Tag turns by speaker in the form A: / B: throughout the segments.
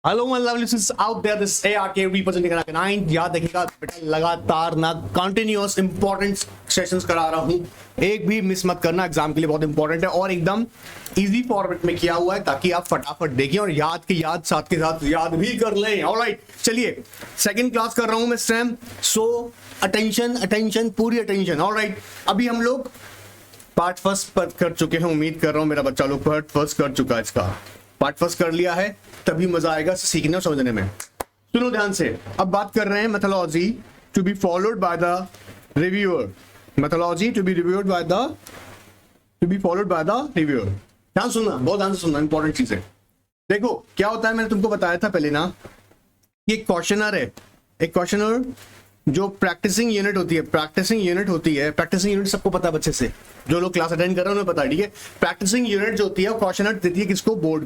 A: Hello my lovely listeners out there, this ARK representing Arak 9। याद रखिएगा बेटा, लगातार ना कंटिन्यूअस इंपॉर्टेंट सेशंस करा रहा हूं, एक भी मिस मत करना, एग्जाम के लिए बहुत इंपॉर्टेंट है और एकदम इजी फॉर्मेट में किया हुआ है ताकि आप फटाफट देखें और याद के साथ याद भी कर लें। ऑलराइट, चलिए सेकंड क्लास कर रहा हूं मैं इस टाइम, सो अटेंशन पूरी अटेंशन। ऑलराइट, अभी हम लोग पार्ट फर्स्ट पर कर चुके हैं, उम्मीद कर रहा हूं मेरा बच्चा लोग पार्ट फर्स्ट कर चुका है, इसका पार्ट फर्स्ट कर लिया है, तभी मजा आएगा सीखने और समझने में। सुनो ध्यान से, अब बात कर रहे हैं methodology to be followed by the reviewer. Methodology to be followed by the reviewer. ध्यान सुनना, बहुत ध्यान से सुनना, इंपॉर्टेंट चीज है। देखो क्या होता है, मैंने तुमको बताया था पहले ना, ये क्वेश्चनर है, एक क्वेश्चनर जो प्रैक्टिसिंग यूनिट होती है, प्रैक्टिसिंग यूनिट सबको पता है बच्चे से, जो लोग क्लास अटेंड कर रहे हैं उन्हें पता है, ठीक है। प्रैक्टिसिंग यूनिट जो होती है वो क्वेश्चनर देती है किसको, बोर्ड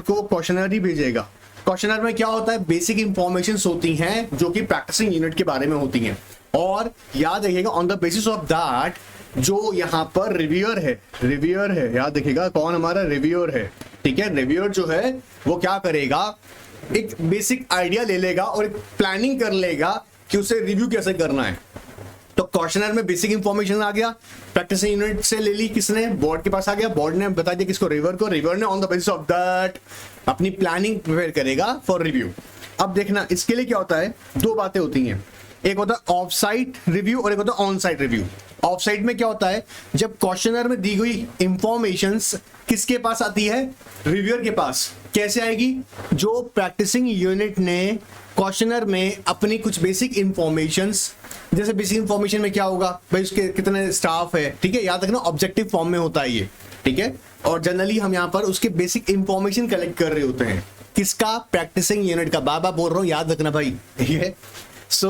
A: को क्वेश्चनर ही भेजेगा। क्वेश्चनर में क्या होता है, बेसिक इंफॉर्मेशंस होती हैं जो कि प्रैक्टिसिंग यूनिट के बारे में होती हैं, और याद रखिएगा on the basis of that जो यहाँ पर रिव्यूअर है, याद रखिएगा कौन हमारा रिव्यूअर है, ठीक है। रिव्यूअर जो है वो क्या करेगा, एक बेसिक आइडिया ले लेगा और एक प्लानिंग कर लेगा कि उसे रिव्यू कैसे करना है। तो क्वेश्चनर में बेसिक इंफॉर्मेशन आ गया, प्रैक्टिसिंग यूनिट से ले ली किसने, बोर्ड के पास आ गया, बोर्ड ने बता दिया किसको, रिव्यूअर ने on the basis of that अपनी प्लानिंग प्रिपेयर करेगा फॉर रिव्यू। अब देखना इसके लिए क्या होता है, दो बातें होती हैं, एक होता है ऑफ साइट रिव्यू और एक होता है on site review. Of site में क्या होता है, जब क्वेश्चनर में दी गई इंफॉर्मेशंस किसके पास आती है, रिव्यूअर के पास। कैसे आएगी, जो प्रैक्टिसिंग यूनिट ने क्वेश्चनर में अपनी कुछ बेसिक इंफॉर्मेशंस, जैसे बेसिक इंफॉर्मेशन में क्या होगा भाई, उसके कितने स्टाफ है, ठीक है, याद रखना ऑब्जेक्टिव फॉर्म में होता है ये, ठीक है। और जनरली हम यहाँ पर उसके बेसिक इंफॉर्मेशन कलेक्ट कर रहे होते हैं, किसका, प्रैक्टिसिंग यूनिट का। बाबा बोल रहा हूँ, याद रखना भाई, ये सो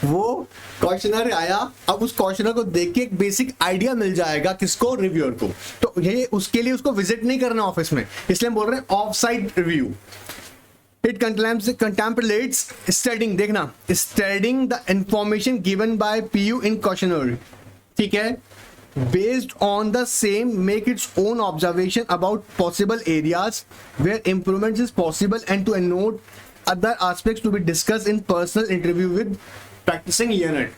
A: वो क्वेश्चनर आया, अब उस क्वेश्चनर को देख के एक बेसिक आइडिया मिल जाएगा किसको, रिव्यूअर को। तो ये उसके लिए उसको विजिट नहीं करना ऑफिस में, इसलिए हम बोल रहे हैं of site review. It contemplates studying, देखना, studying the information given by PU in questionnaire, ठीक है, based on the same make its own observation about possible areas where improvement is possible and to note other aspects to be discussed in personal interview with practicing unit।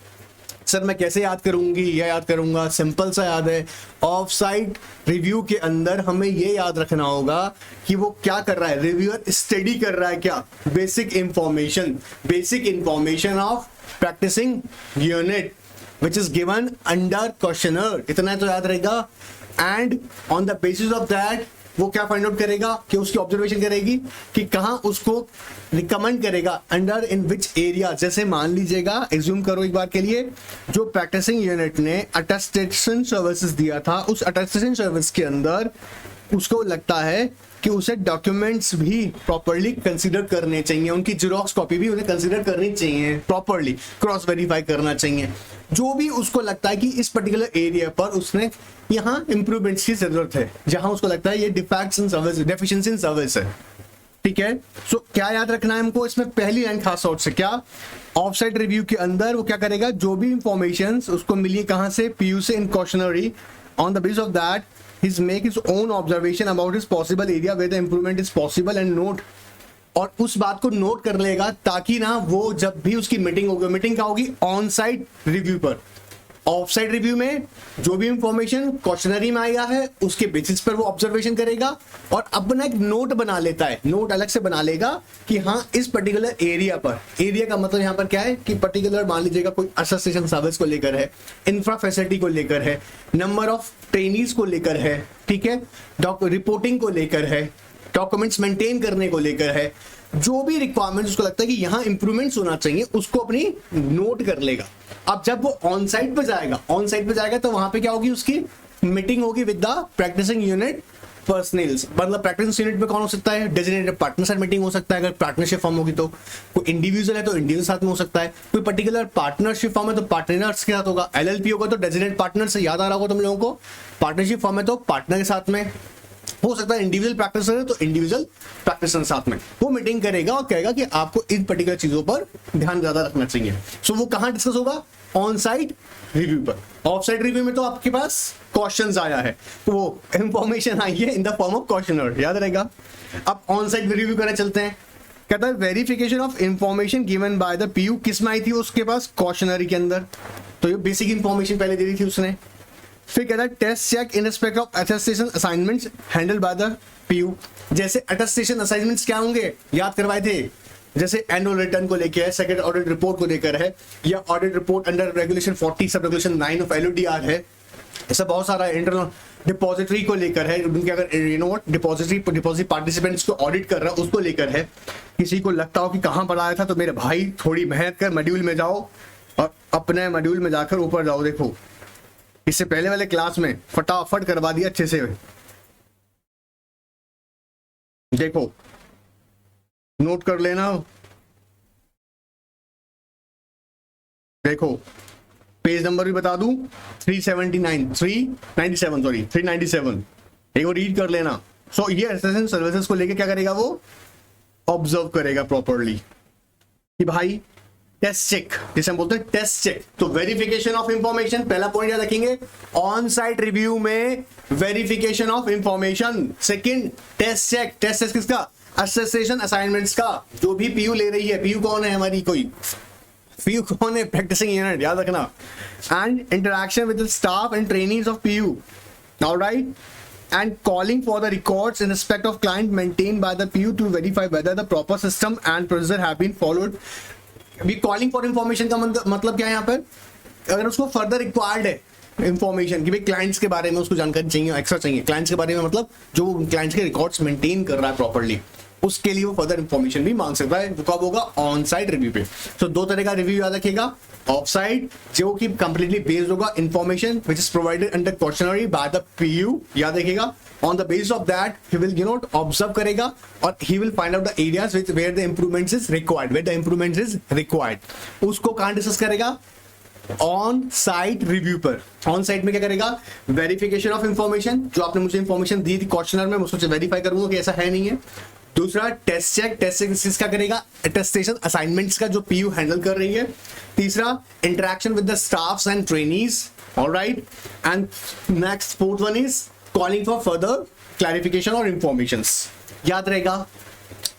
A: Sir मैं कैसे याद करूंगी या याद करूंगा, simple सा याद है, ऑफ साइट रिव्यू के अंदर हमें ये याद रखना होगा कि वो क्या कर रहा है, रिव्यूअर स्टडी कर रहा है क्या, basic information of practicing unit which is given under questionnaire, इतना तो याद रहेगा। And on the basis of that वो क्या फाइंड आउट करेगा कि उसकी ऑब्जर्वेशन करेगी कि कहां उसको रिकमेंड करेगा, अंडर इन विच एरिया। जैसे मान लीजिएगा, एज्यूम करो एक बार के लिए, जो प्रैक्टिसिंग यूनिट ने अटेस्टेशन सर्विसेज दिया था, उस अटेस्टेशन सर्विस के अंदर उसको लगता है कि उसे डॉक्यूमेंट्स भी प्रॉपर्ली कंसीडर करने चाहिए, उनकी जेरोक्स कॉपी भी उन्हें कंसीडर करनी चाहिए, प्रॉपर्ली क्रॉस वेरीफाई करना चाहिए। जो भी उसको लगता है कि इस पर्टिकुलर एरिया पर उसने यहाँ इंप्रूवमेंट्स की जरूरत है, जहां उसको लगता है ये defects in service, deficiency in service है, ठीक है। सो क्या याद रखना है हमको इसमें, पहली लाइन खास तौर से, क्या ऑफ साइट रिव्यू के अंदर वो क्या करेगा, जो भी इंफॉर्मेशन उसको मिली कहां से, PU से, in questionnaire, on the basis of that his make his own observation about his possible area where the improvement is possible and note, और उस बात को नोट कर लेगा ताकि ना वो जब भी उसकी मीटिंग होगी, मीटिंग क्या होगी, ऑन साइट रिव्यू पर। ऑफ साइट रिव्यू में जो भी इंफॉर्मेशन क्वेश्चनरी में आया है उसके बेसिस पर वो ऑब्जर्वेशन करेगा और अपना एक नोट बना लेता है, नोट अलग से बना लेगा कि हाँ इस पर्टिकुलर एरिया पर, एरिया का मतलब यहाँ पर क्या है कि पर्टिकुलर मान लीजिएगा कोई असिस्टेंट सर्विस को लेकर है, इंफ्रा फैसिलिटी को लेकर है, नंबर ऑफ ट्रेनीज को लेकर है, ठीक है, रिपोर्टिंग को लेकर है, डॉक्यूमेंट्स मेंटेन करने को लेकर है, जो भी रिक्वायरमेंट्स उसको लगता है कि यहाँ इंप्रूवमेंट्स होना चाहिए उसको अपनी नोट कर लेगा। अब जब वो ऑन साइट पे जाएगा तो वहां पे क्या होगी, उसकी मीटिंग होगी with the practising unit personnels. मतलब प्रैक्टिसिंग यूनिट में कौन हो सकता है, डेजिग्नेटेड पार्टनर साथ मीटिंग हो सकता है अगर पार्टनरशिप फॉर्म होगी तो, कोई इंडिविजुअल है तो इंडिविजुअल साथ में हो सकता है, कोई पर्टिकुलर पार्टनरशिप फॉर्म है तो पार्टनर्स के साथ होगा, LLP होगा तो डेजिग्नेटेड पार्टनर से, याद आ रहा होगा तुम लोगों को, पार्टनरशिप फॉर्म है तो पार्टनर के साथ में हो सकता है, इंडिविजुअल प्रैक्टिसर है तो इंडिविजुअल प्रैक्टिसर साथ में वो मीटिंग करेगा और कहेगा कि आपको इन पर्टिकुलर चीजों पर ध्यान ज्यादा रखना चाहिए। सो वो कहां डिस्कस होगा, ऑन साइट रिव्यू पर। ऑफ साइट रिव्यू में तो आपके पास क्वेश्चंस आया है, तो वो इंफॉर्मेशन आई है in the form of questionnaire, याद रहेगा। अब ऑन साइट रिव्यू करने चलते हैं। कहता है verification of information given by the PU, किस में आई थी उसके पास, क्वेश्चनरी के अंदर, तो ये बेसिक इंफॉर्मेशन पहले दे दी थी उसने। फिर कहता है test check in respect of attestation assignments handled by the PU. जैसे अटेस्टेशन असाइनमेंट्स क्या होंगे, याद करवाए थे, जैसे एनुअल रिटर्न को लेकर है, सेकंड ऑडिट रिपोर्ट को लेकर है, या audit report under regulation 40 sub regulation 9 of LODR है, ऐसा बहुत सारा इंटरनल डिपॉजिटरी को लेकर है, उनके अगर डिपॉजिट पार्टिसिपेंट्स को ऑडिट कर रहा है उसको लेकर है। किसी को लगता हो कि कहाँ पढ़ाया था, तो मेरे भाई थोड़ी मेहनत कर, मॉड्यूल में जाओ और अपने मॉड्यूल में जाकर ऊपर जाओ। देखो इससे पहले वाले क्लास में फटाफट करवा दिया अच्छे से, देखो नोट कर लेना। देखो पेज नंबर भी बता दूं, 397 एक और रीड कर लेना। सो ये असेसमेंट सर्विसेज को लेके क्या करेगा, वो ऑब्जर्व करेगा प्रॉपरली कि भाई टेस्ट चेक, जिसे हम बोलते हैं टेस्ट चेक। तो वेरिफिकेशन ऑफ इंफॉर्मेशन, पहला पॉइंट याद रखेंगे, ऑन साइट रिव्यू में verification of information. Second test check, test check किसका, असेसेशन असाइनमेंट्स का, जो भी पीयू ले रही है। पीयू कौन है हमारी, कोई पीयू कौन है, प्रैक्टिसिंग यूनिट, याद रखना। And interaction with the staff and trainees of PU, alright, and calling for the records in respect of client maintained by the PU to verify whether the proper system and procedure have been followed। अभी calling for information का मतलब क्या है यहाँ पर, अगर उसको further required है इंफॉर्मेशन कि भाई क्लाइंट्स के बारे में उसको जानकारी चाहिए, एक्स्ट्रा चाहिए क्लाइंट्स के बारे में, मतलब जो क्लाइंट्स के रिकॉर्ड्स मेंटेन कर रहा है प्रॉपर्ली, उसके लिए वो फर्दर इंफॉर्मेशन भी मांग सकता है। वो कब होगा, ऑन साइट रिव्यू पे। तो दो तरह का रिव्यू याद रखिएगा, ऑफ साइट जो कि कंप्लीटली बेस्ड होगा information which is provided under questionnaire by the PU, याद रखिएगा। On the basis of that he will observe करेगा और he will find out the areas which where the improvements is required, उसको कहां discuss करेगा, on site review पर। On site में क्या करेगा, वेरिफिकेशन ऑफ इंफॉर्मेशन, जो आपने मुझे इंफॉर्मेशन दी थी क्वेश्चनर में, मैं उसको वेरीफाई करूंगा कि ऐसा है नहीं है। दूसरा टेस्ट चेक, टेस्ट चेक किसका करेगा, अटेस्टेशन असाइनमेंट्स का, जो पीयू हैंडल कर रही है। तीसरा interaction with the staffs and trainees, alright, and next fourth one is calling for further clarification और इंफॉर्मेशंस, याद रहेगा।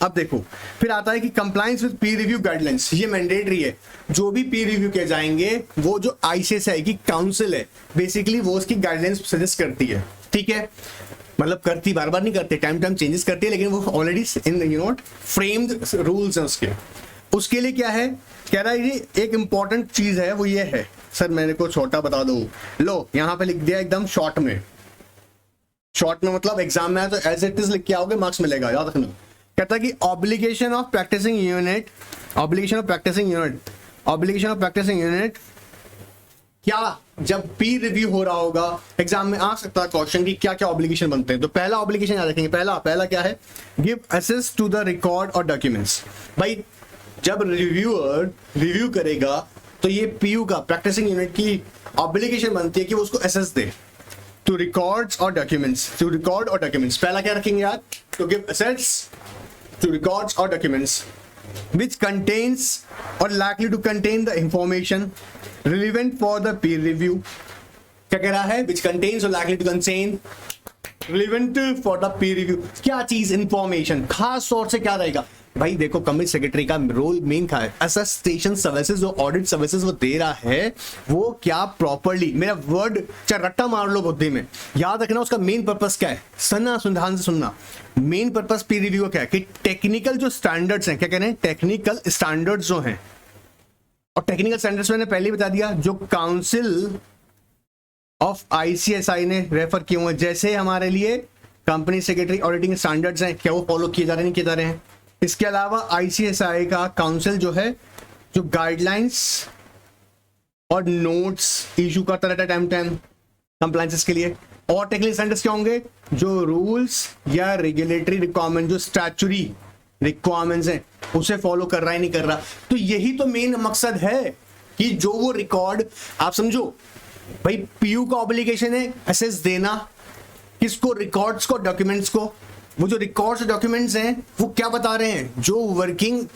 A: अब देखो फिर आता है कि compliance with peer review guidelines, ये मैंडेटरी है। जो भी पीयर रिव्यू किए जाएंगे, वो जो ICSI की काउंसिल है बेसिकली वो उसकी गाइडलाइंस सजेस्ट करती है, ठीक है, मतलब करती, बार बार नहीं करते, टाइम टाइम चेंजेस करती है, लेकिन वो ऑलरेडी इन फ्रेम्ड रूल्स हैं उसके लिए क्या है, कह रहा है ये एक इंपॉर्टेंट चीज है, वो ये है, सर मेरे को छोटा बता दो, लो यहाँ पे लिख दिया एकदम शॉर्ट में मतलब एग्जाम में है तो एज इट इज लिख के आओगे, मार्क्स मिलेगा, याद रखना। कहता है कि ऑब्लिगेशन ऑफ प्रैक्टिसिंग यूनिट क्या, जब पीर रिव्यू हो रहा होगा, एग्जाम में आ सकता है क्वेश्चन की क्या क्या ऑब्लिगेशन बनते हैं। तो पहला ऑब्लिगेशन याद रखेंगे, पहला क्या है, give access to the record और डॉक्यूमेंट्स। भाई जब रिव्यूअर रिव्यू करेगा तो ये पीयू का, प्रैक्टिसिंग यूनिट की ऑब्लिगेशन बनती है कि वो उसको एक्सेस दे टू रिकॉर्ड्स और डॉक्यूमेंट्स, पहला क्या रखेंगे यार, to give access to records और documents which contains or likely to contain the information relevant for the peer review। क्या कह रहा है, which contains or likely to contain relevant for the peer review, क्या चीज, इंफॉर्मेशन, खास तौर से क्या रहेगा भाई, देखो कमिटी सेक्रेटरी का रोल मेन क्या है, असिस्टेशन सर्विसेज, जो ऑडिट सर्विसेज वो दे रहा है, वो क्या प्रॉपरली, मेरा वर्ड चाहे रट्टा मार लो बुद्धि में, याद रखना उसका मेन पर्पस क्या है, ध्यान से सुनना। मेन पर्पस पीयर रिव्यू का क्या है कि टेक्निकल जो स्टैंडर्ड्स हैं, क्या कह रहे हैं, टेक्निकल स्टैंडर्ड्स जो हैं, और टेक्निकल स्टैंडर्ड्स मैंने पहले बता दिया, जो काउंसिल ऑफ ICSI ने रेफर किए हुए, जैसे हमारे लिए कंपनी सेक्रेटरी ऑडिटिंग स्टैंडर्ड्स हैं, क्या वो फॉलो किए जा रहे हैं, नहीं किए जा रहे हैं। इसके अलावा ICSI का काउंसिल जो है, जो गाइडलाइंस और नोट्स इशू करता रहता है टाइम कंप्लायंसेस के लिए। और टेक्निकल स्टैंडर्ड्स क्या होंगे, जो रूल्स या रेगुलेटरी रिक्वायरमेंट, जो स्टैट्यूटरी रिक्वायरमेंट्स हैं, उसे फॉलो कर रहा है नहीं कर रहा। तो यही तो मेन मकसद है कि जो वो रिकॉर्ड, आप समझो भाई पीयू का ऑब्लिगेशन है एसेस देना, किसको, रिकॉर्ड्स को, डॉक्यूमेंट्स को। वो जो रिकॉर्ड्स डॉक्यूमेंट्स हैं वो क्या बता रहे हैं, जो वर्किंग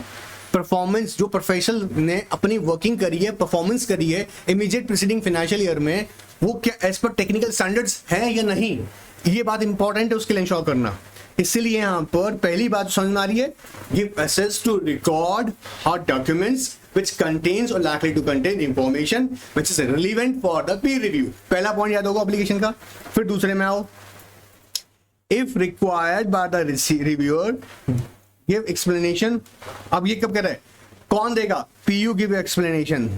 A: परफॉर्मेंस जो प्रोफेशनल ने अपनी वर्किंग करी है, परफॉर्मेंस करी है इमीडिएट प्रीसीडिंग फाइनेंशियल ईयर में, वो क्या एज पर टेक्निकल स्टैंडर्ड्स है या नहीं, ये बात इंपॉर्टेंट है उसके लिए इंश्योर करना। इसलिए यहां पर पहली बात समझ में आ रही है, give access to record hot documents which contains or likely to contain information which is relevant for the peer review। पहला पॉइंट याद होगा एप्लीकेशन का। फिर दूसरे में आओ, if required by the reviewer give explanation। अब ये कब कह रहा है, कौन देगा, PU give explanation,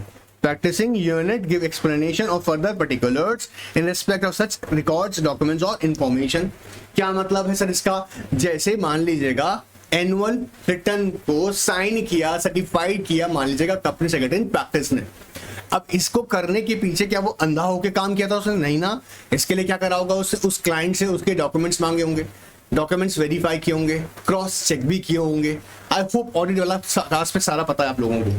A: practicing unit give explanation of further particulars in respect of such records, documents or information। क्या मतलब है सर इसका, जैसे मान लीजिएगा एनुअल रिटर्न को साइन किया, सर्टिफाइड किया, मान लीजिएगा कंपनी सेक्रेटरी इन प्रैक्टिस ने। अब इसको करने के पीछे क्या वो अंधा होकर काम किया था उसने, नहीं ना। इसके लिए क्या करा होगा, उससे उस क्लाइंट से उसके डॉक्यूमेंट्स मांगे होंगे, डॉक्यूमेंट्स वेरीफाई किए होंगे, क्रॉस चेक भी किए होंगे। आई होप ऑडिट वाला पे सारा पता है आप लोगों को।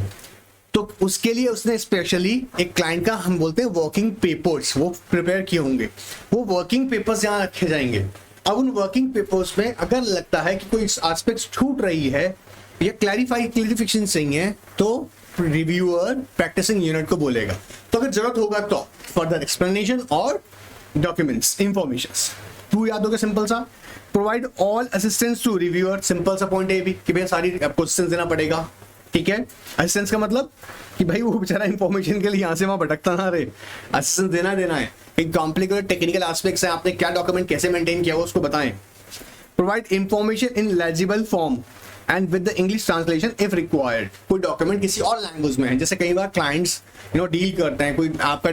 A: तो उसके लिए उसने स्पेशली एक क्लाइंट का, हम बोलते हैं वर्किंग पेपर्स, वो प्रिपेयर किए होंगे। वो वर्किंग पेपर्स यहाँ रखे जाएंगे। अब उन वर्किंग पेपर्स में अगर लगता है कि कोई एस्पेक्ट छूट रही है या क्लैरिफिकेशन चाहिए, तो रिव्यूअर प्रैक्टिसिंग यूनिट को बोलेगा। तो अगर जरूरत होगा तो फर्दर एक्सप्लेनेशन और डॉक्यूमेंट्स इंफॉर्मेशंस। टू याद होगा सिंपल सा, provide all assistance to reviewer, simple सा पॉइंट है भी कि भैया सारी क्वेश्चन देना पड़ेगा। ठीक है, असिस्टेंस का मतलब कि भाई वो बेचारा इंफॉर्मेशन के लिए यहां से वहां भटकता ना रहे, असिस्टेंस देना है। एक कॉम्प्लिकेटेड टेक्निकल एस्पेक्ट्स है, आपने क्या डॉक्यूमेंट कैसे मेंटेन किया वो उसको बताएं। Provide information in legible form and with the English translation if required. कोई डॉक्यूमेंट किसी और लैंग्वेज में है, जैसे कई बार क्लाइंट्स डील करते हैं, कोई आपका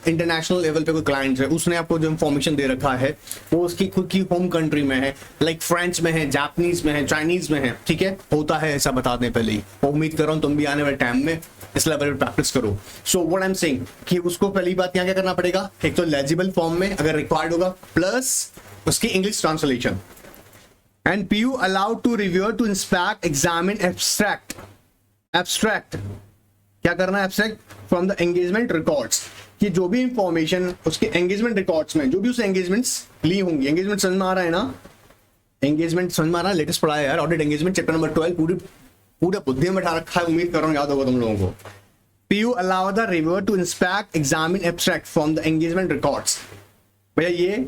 A: इंटरनेशनल लेवल पे कोई क्लाइंट है, उसने आपको जो इंफॉर्मेशन दे रखा है वो उसकी खुद की होम कंट्री में है, लाइक फ्रेंच में है, जापानीज में है, चाइनीज में है। ठीक है, होता है ऐसा, बता दें पहले ही। उम्मीद कर रहा हूँ तुम भी आने वाले टाइम में इस लेवल पे प्रैक्टिस करो। So what I am saying कि उसको पहली बात यहाँ क्या करना पड़ेगा, एक तो लेजिबल फॉर्म में अगर रिक्वायर्ड होगा, प्लस उसकी English translation. And PU allowed to reviewer to inspect, examine, abstract क्या करना है, abstract from the engagement records, कि जो भी इंफॉर्मेशन उसके एंगेजमेंट रिकॉर्ड्स में, जो भी उसने एंगेजमेंट्स ली होंगी। एंगेजमेंट समझ में आ रहा है ना, एंगेजमेंट समझ में आ रहा है, लेटेस्ट पढ़ा है यार, ऑडिट एंगेजमेंट चैप्टर नंबर 12 पूरा बुद्धि में बैठा रखा है, उम्मीद कर रहा हूँ याद होगा तुम लोगों को। PU allow the reviewer to inspect, examine, abstract from the engagement records। भैया ये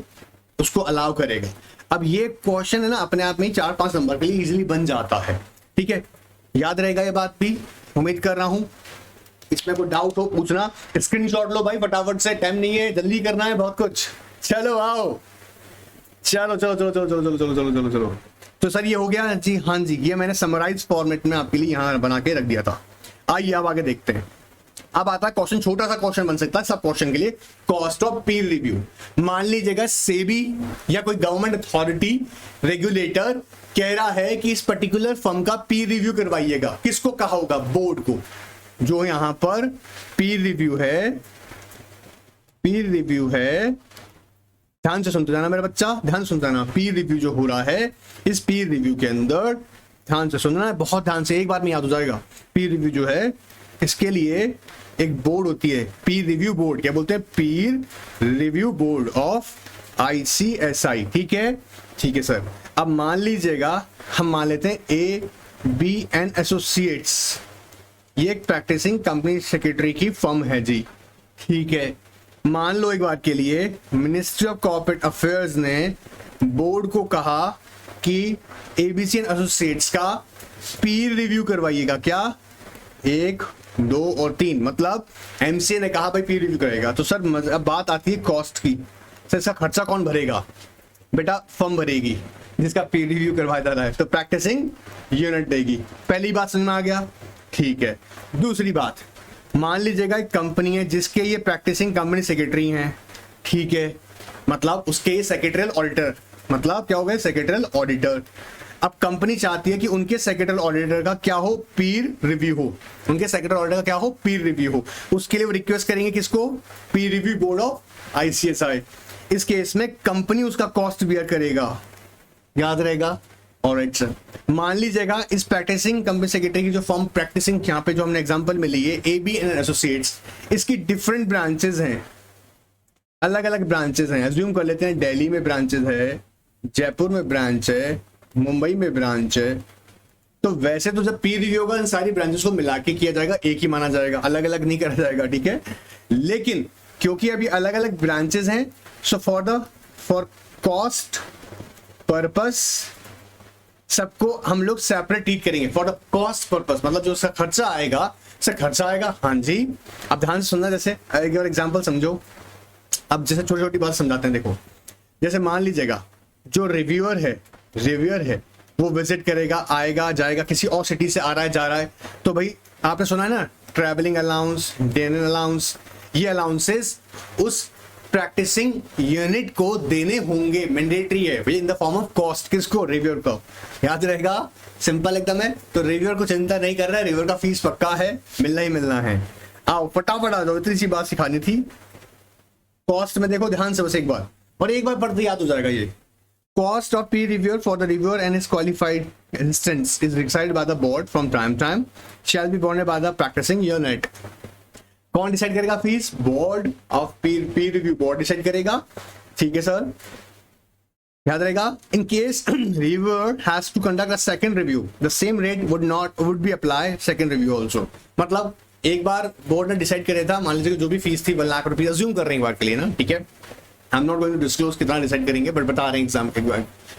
A: उसको अलाउ करेगा। अब ये क्वेश्चन है ना, अपने आप में ही 4-5 नंबर के लिए इजीली बन जाता है। ठीक है, याद रहेगा ये बात भी, उम्मीद कर रहा हूं। इसमें कोई डाउट हो पूछना, स्क्रीनशॉट लो भाई फटाफट से, टाइम नहीं है, जल्दी करना है बहुत कुछ। चलो आओ, चलो चलो चलो चलो चलो चलो चलो चलो चलो चलो। तो सर ये हो गया जी, हाँ जी, ये मैंने समराइज फॉर्मेट में आपके लिए यहाँ बना के रख दिया था। आइए अब आगे देखते हैं। अब आता है क्वेश्चन, छोटा सा क्वेश्चन बन सकता है सब क्वेश्चन के लिए। कॉस्ट ऑफ पीर रिव्यू, मान लीजिएगा सेबी या कोई गवर्नमेंट अथॉरिटी रेगुलेटर कह रहा है कि इस पर्टिकुलर फर्म का पीर रिव्यू करवाइएगा। किसको कहा होगा, बोर्ड को। जो यहां पर पीर रिव्यू है, पीर रिव्यू है, ध्यान से सुनते जाना मेरा बच्चा, ध्यान सुनते जाना। पीर रिव्यू जो हो रहा है, इस पीर रिव्यू के अंदर ध्यान से सुनना है, बहुत ध्यान से, एक बार में याद हो जाएगा। पीर रिव्यू जो है, इसके लिए एक बोर्ड होती है, पीर रिव्यू बोर्ड, क्या बोलते हैं, पीर रिव्यू बोर्ड ऑफ ICSI। ठीक है, ठीक है सर। अब मान लीजिएगा, हम मान लेते हैं ABN एसोसिएट्स, ये एक प्रैक्टिसिंग कंपनी सेक्रेटरी की फर्म है जी। ठीक है, मान लो एक बार के लिए मिनिस्ट्री ऑफ कॉर्पोरेट अफेयर्स ने बोर्ड को कहा कि ABCN एसोसिएट्स का पीर रिव्यू करवाइएगा। क्या, 1, 2 और 3, मतलब MCA ने कहा भाई पीर रिव्यू करेगा। तो सर अब बात आती है कॉस्ट की, सर इसका खर्चा कौन भरेगा, बेटा फर्म भरेगी जिसका पीर रिव्यू करवाया जा रहा है, तो प्रैक्टिसिंग यूनिट देगी। पहली बात समझ में आ गया, ठीक है। दूसरी बात, मान लीजिएगा एक कंपनी है जिसके ये प्रैक्टिसिंग कंपनी सेक्रेटरी हैं। ठीक है, मतलब उसके ये सेक्रेटरियल ऑडिटर, मतलब क्या हो गया, सेक्रेटरियल ऑडिटर। अब कंपनी चाहती है कि उनके सेक्रेटरियल ऑडिटर का क्या हो, पीर रिव्यू हो, उनके सेक्रेटरियल ऑडिटर का क्या हो, पीर रिव्यू हो। उसके लिए वो रिक्वेस्ट करेंगे किसको, पीर रिव्यू बोर्ड ऑफ ICSI। इस केस में कंपनी उसका कॉस्ट बियर करेगा, याद रहेगा। ऑलराइट सर, मान लीजिएगा इस प्रैक्टिसिंग कंपनी सेक्रेटरी की जो फर्म प्रैक्टिसिंग यहाँ पे जो हमने एग्जांपल में ली है ABN एसोसिएट्स, इसकी डिफरेंट ब्रांचेस हैं, अलग अलग ब्रांचेस हैं। एज्यूम कर लेते हैं दिल्ली में ब्रांचेस है, जयपुर में ब्रांच है, मुंबई में ब्रांच है। तो वैसे तो जब पीर रिव्यू होगा इन सारी ब्रांचेस को मिला के किया जाएगा, एक ही माना जाएगा, अलग अलग नहीं करा जाएगा, ठीक है। लेकिन क्योंकि अभी अलग अलग ब्रांचेस हैं, सो फॉर कॉस्ट पर्पस सबको हम लोग सेपरेट ट्रीट करेंगे। फॉर द कॉस्ट पर्पस मतलब जो उसका खर्चा आएगा, हाँ जी। अब ध्यान से सुनना, जैसे एक और एग्जांपल समझो। अब जैसे छोटी छोटी बात समझाते हैं, देखो जैसे मान लीजिएगा जो रिव्यूअर है वो विजिट करेगा, आएगा जाएगा, किसी और सिटी से आ रहा है जा रहा है, तो भाई आपने सुना है ना ट्रैवलिंग अलाउंस, डिनर अलाउंस, ये अलाउंसेस उस प्रैक्टिसिंग यूनिट को देने होंगे, मैंडेटरी है भाई, इन द फॉर्म ऑफ कॉस्ट। किसको? रिव्यूअर को। याद रहेगा, सिंपल एकदम है। तो रिव्यूअर को चिंता नहीं कर रहा है, रिव्यूअर का फीस पक्का है, मिलना ही मिलना है। आओ फटाफट आ जाओ, इतनी सी बात सिखानी थी। कॉस्ट में देखो ध्यान से बस एक बार, और एक बार पढ़ते याद हो जाएगा ये। Cost of peer reviewer for the reviewer and his qualified instance is decided by the board from time to time, shall be borne by the practicing unit. कौन डिसाइड करेगा fees? Board of peer review board decide करेगा, ठीक है sir, याद रहेगा। In case reviewer has to conduct a second review, the same rate would be apply second review also. मतलब एक बार board ने डिसाइड करे था, मान लीजिए जो भी फीस थी 1 लाख रुपए, अज्यूम कर रहे हैं एक बार के लिए ना, ठीक है। I am not going to disclose कितना डिसाइड करेंगे, बट बता रहे हैं एग्जाम के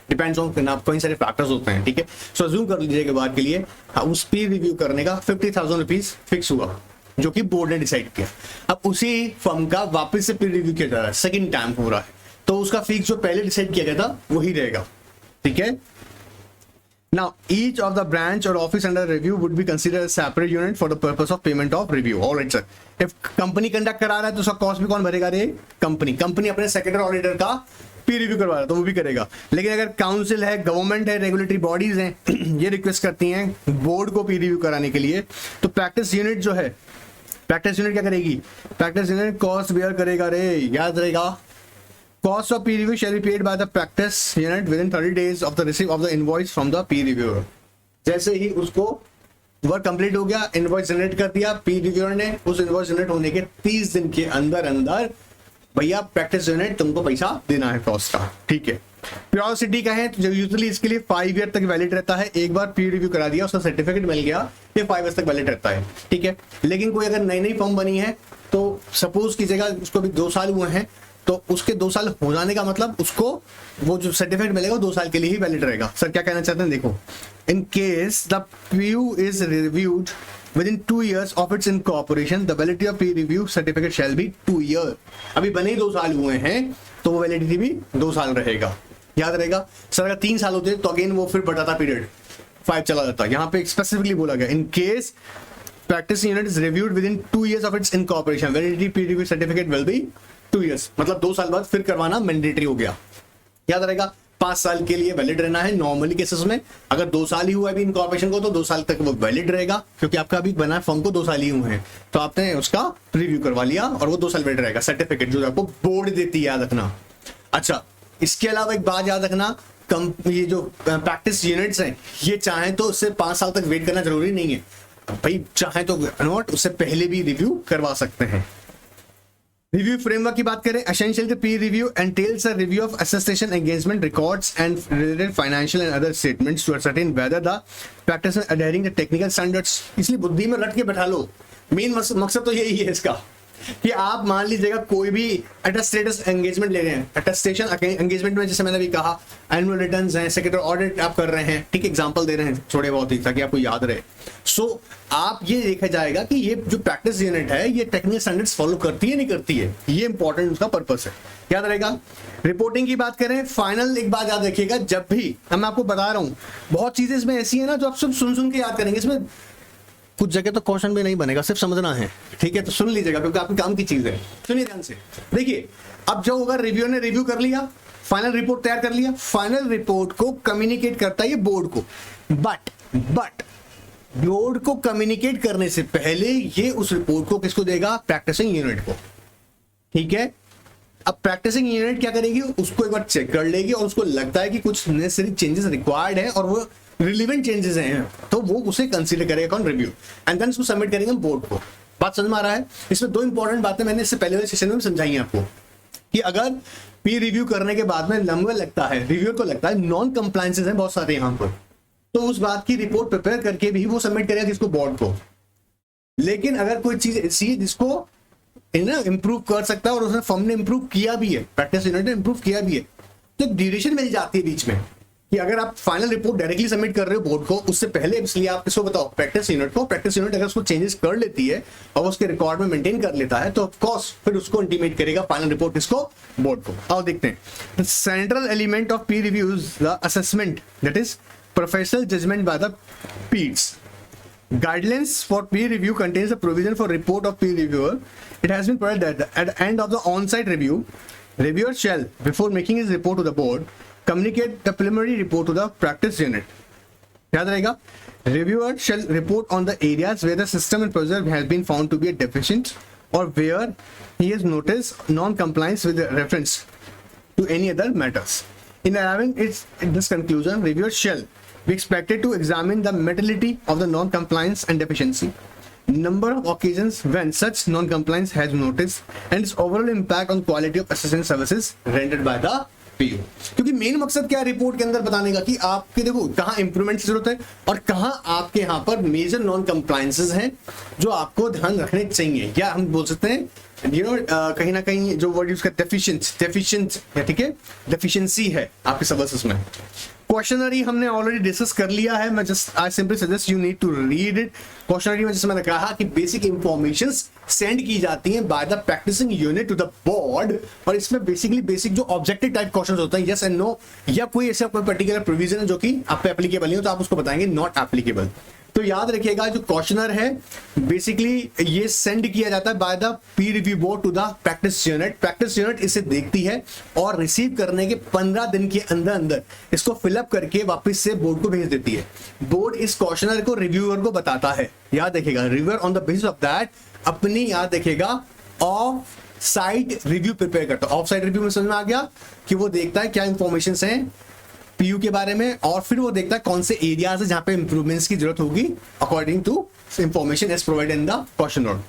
A: डिपेंड्स ऑन कई सारे फैक्टर्स होते हैं, ठीक है। सो अज्यूम कर लीजिए एक बार के लिए उस पीर रिव्यू करने का 50,000 रुपीज फिक्स हुआ, जो कि बोर्ड ने डिसाइड किया। अब उसी फर्म का वापस से पीर रिव्यू किया जा रहा है, सेकंड टाइम हो रहा है, तो उसका फिक्स जो पहले डिसाइड किया गया था वही रहेगा, ठीक है। Now, each of the branch or office under review would be considered a separate unit for the purpose of payment of review. All right, sir. If company conduct करा रहा है तो उसका कॉस्ट भी कौन भरेगा रे? कंपनी अपने सेक्रेटरी ऑडिटर का पीर रिव्यू करवा रहा है तो वो भी करेगा। लेकिन अगर काउंसिल है, गवर्नमेंट है, रेगुलेटरी बॉडीज हैं, ये रिक्वेस्ट करती हैं बोर्ड को पीर रिव्यू कराने के लिए, तो प्रैक्टिस यूनिट जो है, प्रैक्टिस यूनिट क्या करेगी? प्रैक्टिस यूनिट कॉस्ट बेयर करेगा रे, याद रहेगा। Cost of peer review shall be paid by the practice unit within 30 days of the receipt of the invoice from the peer reviewer. जैसे ही उसको वर्क कंप्लीट हो गया, इनवॉइस जनरेट कर दिया पीर रिव्यूअर ने, उस इनवॉइस जनरेट होने के 30 दिन के अंदर अंदर भैया प्रैक्टिस यूनिट तुमको पैसा देना है कॉस्ट का, ठीक है। प्योरिसिटी का है तो यूजुअली इसके लिए 5 ईयर तक वैलिड रहता है। एक बार पीर रिव्यू करा दिया, उसका सर्टिफिकेट मिल गया, ये 5 ईयर तक वैलिड रहता है, ठीक है। लेकिन कोई अगर नई फर्म बनी है तो सपोज कीजिएगा उसको भी 2 साल हुए हैं, तो उसके 2 साल हो जाने का मतलब उसको वो जो सर्टिफिकेट मिलेगा 2 साल के लिए ही वैलिड रहेगा। सर क्या कहना चाहते हैं? देखो, in case the PU is reviewed within 2 years of its incorporation, the validity of peer review certificate shall be 2 year. अभी बने ही 2 साल हुए हैं तो वो वैलिडिटी भी 2 साल रहेगा, याद रहेगा। सर अगर 3 साल होते तो अगेन वो फिर बढ़ाता पीरियड 5 चला जाता। यहाँ पे स्पेसिफिकली बोला गया in case practice unit is reviewed within 2 years of its incorporation, validity peer review certificate will be 2 years, मतलब 2 साल बाद फिर करवाना मैंडेटरी हो गया, याद रहेगा। 5 साल के लिए वैलिड रहना है नॉर्मली केसेस में। अगर 2 साल ही हुआ अभी इनकॉर्पोरेशन को तो 2 साल तक वो वैलिड रहेगा, क्योंकि आपका अभी बना फर्म को 2 साल ही हुए हैं, तो आपने उसका रिव्यू करवा लिया और वो 2 साल वैलिड रहेगा। सर्टिफिकेट जो आपको बोर्ड देती है, याद रखना। अच्छा, इसके अलावा एक बात याद रखना, ये जो प्रैक्टिस यूनिट्स हैं ये चाहे तो उससे 5 साल तक वेट करना जरूरी नहीं है भाई, चाहे तो नोट उससे पहले भी रिव्यू करवा सकते हैं। रिव्यू फ्रेमवर्क की बात करें, essential peer review entails a review of attestation engagement records and related financial and other statements to ascertain whether the practice adhering the technical standards. इसलिए बुद्धि में रट के बैठा लो, मेन मकसद तो यही है इसका कि आप मान लीजिएगा कोई भी अटेस्टेशन एंगेजमेंट ले रहे हैं, अटेस्टेशन एंगेजमेंट में जैसे मैंने अभी कहा एनुअल रिटर्न्स हैं, सेक्रेटरी ऑडिट आप कर रहे हैं, ठीक, एग्जांपल दे रहे हैं थोड़े बहुत ही ताकि आपको याद रहे। सो आप ये देखा जाएगा कि ये जो प्रैक्टिस यूनिट है ये टेक्निकल स्टैंडर्ड्स फॉलो करती है नहीं करती है, ये इंपॉर्टेंट उसका पर्पस है, याद रहेगा। रिपोर्टिंग की बात करें, फाइनल एक बात याद रखिएगा, जब भी मैं आपको बता रहा हूं बहुत चीजें इसमें ऐसी है ना जो आप सब सुन के याद करेंगे, इसमें कुछ जगह तो क्वेश्चन भी नहीं बनेगा, सिर्फ समझना है, ठीक है। तो सुन लीजिएगा क्योंकि आपके काम की चीज है, सुनिए ध्यान से। देखिए अब जो होगा, रिव्यूअर ने रिव्यू कर लिया, फाइनल रिपोर्ट तैयार कर लिया, फाइनल रिपोर्ट को कम्युनिकेट करता है ये बोर्ड को, बट बोर्ड को कम्युनिकेट करने से पहले ये उस रिपोर्ट को किसको देगा? प्रैक्टिसिंग यूनिट को, ठीक है। अब प्रैक्टिसिंग यूनिट क्या करेगी? उसको एक बार चेक कर लेगी और उसको लगता है कि कुछ नेसेसरी चेंजेस रिक्वायर्ड है और वो रिलेवेंट चेंजेस हैं तो वो उसे कंसीडर करेगा कौन? रिव्यू, एंड देन उसको सबमिट करेंगे बोर्ड को। बात समझ में आ रहा है? इसमें 2 इंपॉर्टेंट बातें मैंने इससे पहले वाले सेशन में समझाई हैं आपको कि अगर पीर रिव्यू करने के बाद में लंबा लगता है, रिव्यूअर को लगता है नॉन कंप्लायंसेस हैं बहुत सारे यहाँ पर, तो उस बात की रिपोर्ट प्रिपेयर करके भी वो सबमिट करेगा किसको, बोर्ड को। लेकिन अगर कोई चीज ऐसी है जिसको इंप्रूव कर सकता है और उसने फर्म ने इंप्रूव किया भी है, प्रैक्टिस यूनिट ने इंप्रूव किया भी है, तो ड्यूरेशन मिल जाती है बीच में कि अगर आप फाइनल रिपोर्ट डायरेक्टली सबमिट कर रहे हो बोर्ड को, उससे पहले इसलिए आप किसको बताओ, प्रैक्टिस यूनिट को। प्रैक्टिस यूनिट अगर उसको चेंजेस कर लेती है और उसके रिकॉर्ड में मेंटेन कर लेता है तो ऑफकोर्स फिर उसको इंटीमेट करेगा फाइनल रिपोर्ट किसको, बोर्ड को। आओ देखते हैं। Central element of peer review is the assessment, that is professional judgement by the peers. Guidelines for peer review contains a provision for report of peer reviewer. It has been provided that at the end of the on-site review, reviewer shall, before making his report to the board, communicate the preliminary report to the practice unit. याद रहेगा, reviewer shall report on the areas where the system and procedure has been found to be deficient or where he has noticed non-compliance with reference to any other matters. In arriving at this conclusion, reviewer shall be expected to examine the materiality of the non-compliance and deficiency, number of occasions when such non-compliance has noticed, and its overall impact on quality of assistance services rendered by the PO। क्योंकि main मकसद क्या है report के अंदर बताने का कि आपके देखो कहाँ इंप्रूवमेंट की जरूरत है और कहाँ आपके यहाँ पर मेजर नॉन कंप्लायंसेस हैं जो आपको ध्यान रखने चाहिए, या हम बोल सकते हैं कहीं ना कहीं जो वर्ड यूज करते हैं डेफिशिएंट है, ठीक है, डेफिशिएंसी है आपके सर्विसेज में। क्वेश्चनरी हमने ऑलरेडी डिस्कस कर लिया है, मैं just I simply suggest you need to read it. Questionnaire में जैसे मैंने कहा कि बेसिक इंफॉर्मेशंस सेंड की जाती हैं by the practising unit to the board, और इसमें बेसिकली बेसिक जो ऑब्जेक्टिव टाइप क्वेश्चंस होते हैं, यस एंड नो, या कोई ऐसा कोई पर्टिकुलर प्रोविजन है जो कि आप पे एप्लीकेबल नहीं हो तो आप उसको बताएंगे नॉट एप्लीकेबल। तो याद रखिएगा जो क्वेश्चनर है बेसिकली ये सेंड किया जाता है by the peer review board to the practice unit. Practice unit इसे देखती है और रिसीव करने के 15 दिन के अंदर अंदर इसको फिलअप करके वापस से बोर्ड को भेज देती है। बोर्ड इस क्वेश्चनर को रिव्यूअर को बताता है, याद रखिएगा, reviewer on the basis of that अपनी, याद रखिएगा, ऑफ साइट रिव्यू प्रिपेयर करता है। ऑफ साइट रिव्यू में समझ में आ गया कि वो देखता है क्या इंफॉर्मेशन है पीयू के बारे में, और फिर वो देखता है कौन से एरियाज है जहां पे इंप्रूवमेंट्स की जरूरत होगी according to information as provided in the question note.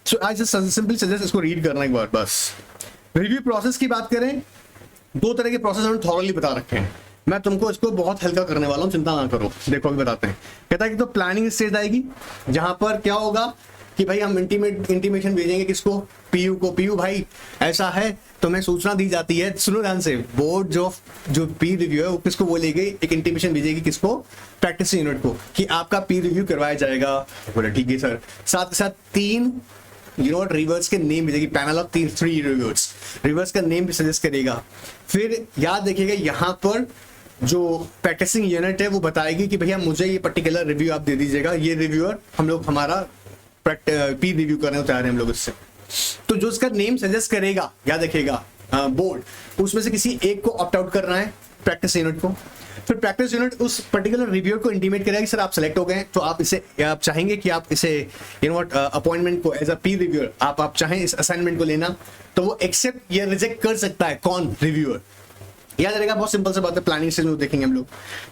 A: So I just simply suggest इसको रीड करना एक बार बस। रिव्यू प्रोसेस की बात करें, दो तरह के प्रोसेस हमने थॉरली बता रखे हैं, मैं तुमको इसको बहुत हल्का करने वाला हूं, चिंता ना करो। देखो अभी बताते हैं। कहता है कि तो प्लानिंग स्टेज आएगी जहां पर क्या होगा कि भाई हम इंटीमेशन भेजेंगे किसको, पीयू को, पीयू भाई ऐसा है, तुम्हें सूचना दी जाती है, सुनो ध्यान से, बोर्ड जो पीयर रिव्यू है वो किसको बोलेगी, एक इंटीमेशन भेजेगी किसको, प्रैक्टिस यूनिट को, कि आपका पीयर रिव्यू करवाया जाएगा। बोले ठीक है सर। साथ के साथ 3 रिवर्स के नेम भेजेगी, पैनल ऑफ 3 रिवर्स का नेम भी सजेस्ट करेगा। फिर याद रखिएगा यहाँ पर जो प्रैक्टिसिंग यूनिट है वो बताएगी कि भैया मुझे ये पर्टिकुलर रिव्यू आप दे दीजिएगा, ये रिव्यूअर हम लोग हमारा पीयर रिव्यू करने तैयार हैं हम लोग इससे। तो जो उसका नेम सजेस्ट करेगा, याद रखिएगा, बोर्ड, उसमें से किसी एक को ऑप्ट आउट करना है प्रैक्टिस यूनिट को। फिर प्रैक्टिस यूनिट उस पर्टिकुलर रिव्यूअर को इंटीमेट करेगा कि सर आप सेलेक्ट हो गए, तो आप इसे, आप चाहेंगे कि आप इसे अपॉइंटमेंट को एज अ पीयर रिव्यूअर आप चाहें इस असाइनमेंट को लेना, तो वो एक्सेप्ट या रिजेक्ट कर सकता है कौन, रिव्यूअर। याद रहेगा, बहुत सिंपल से बात है। प्लानिंग स्टेज में देखेंगे हम लोग,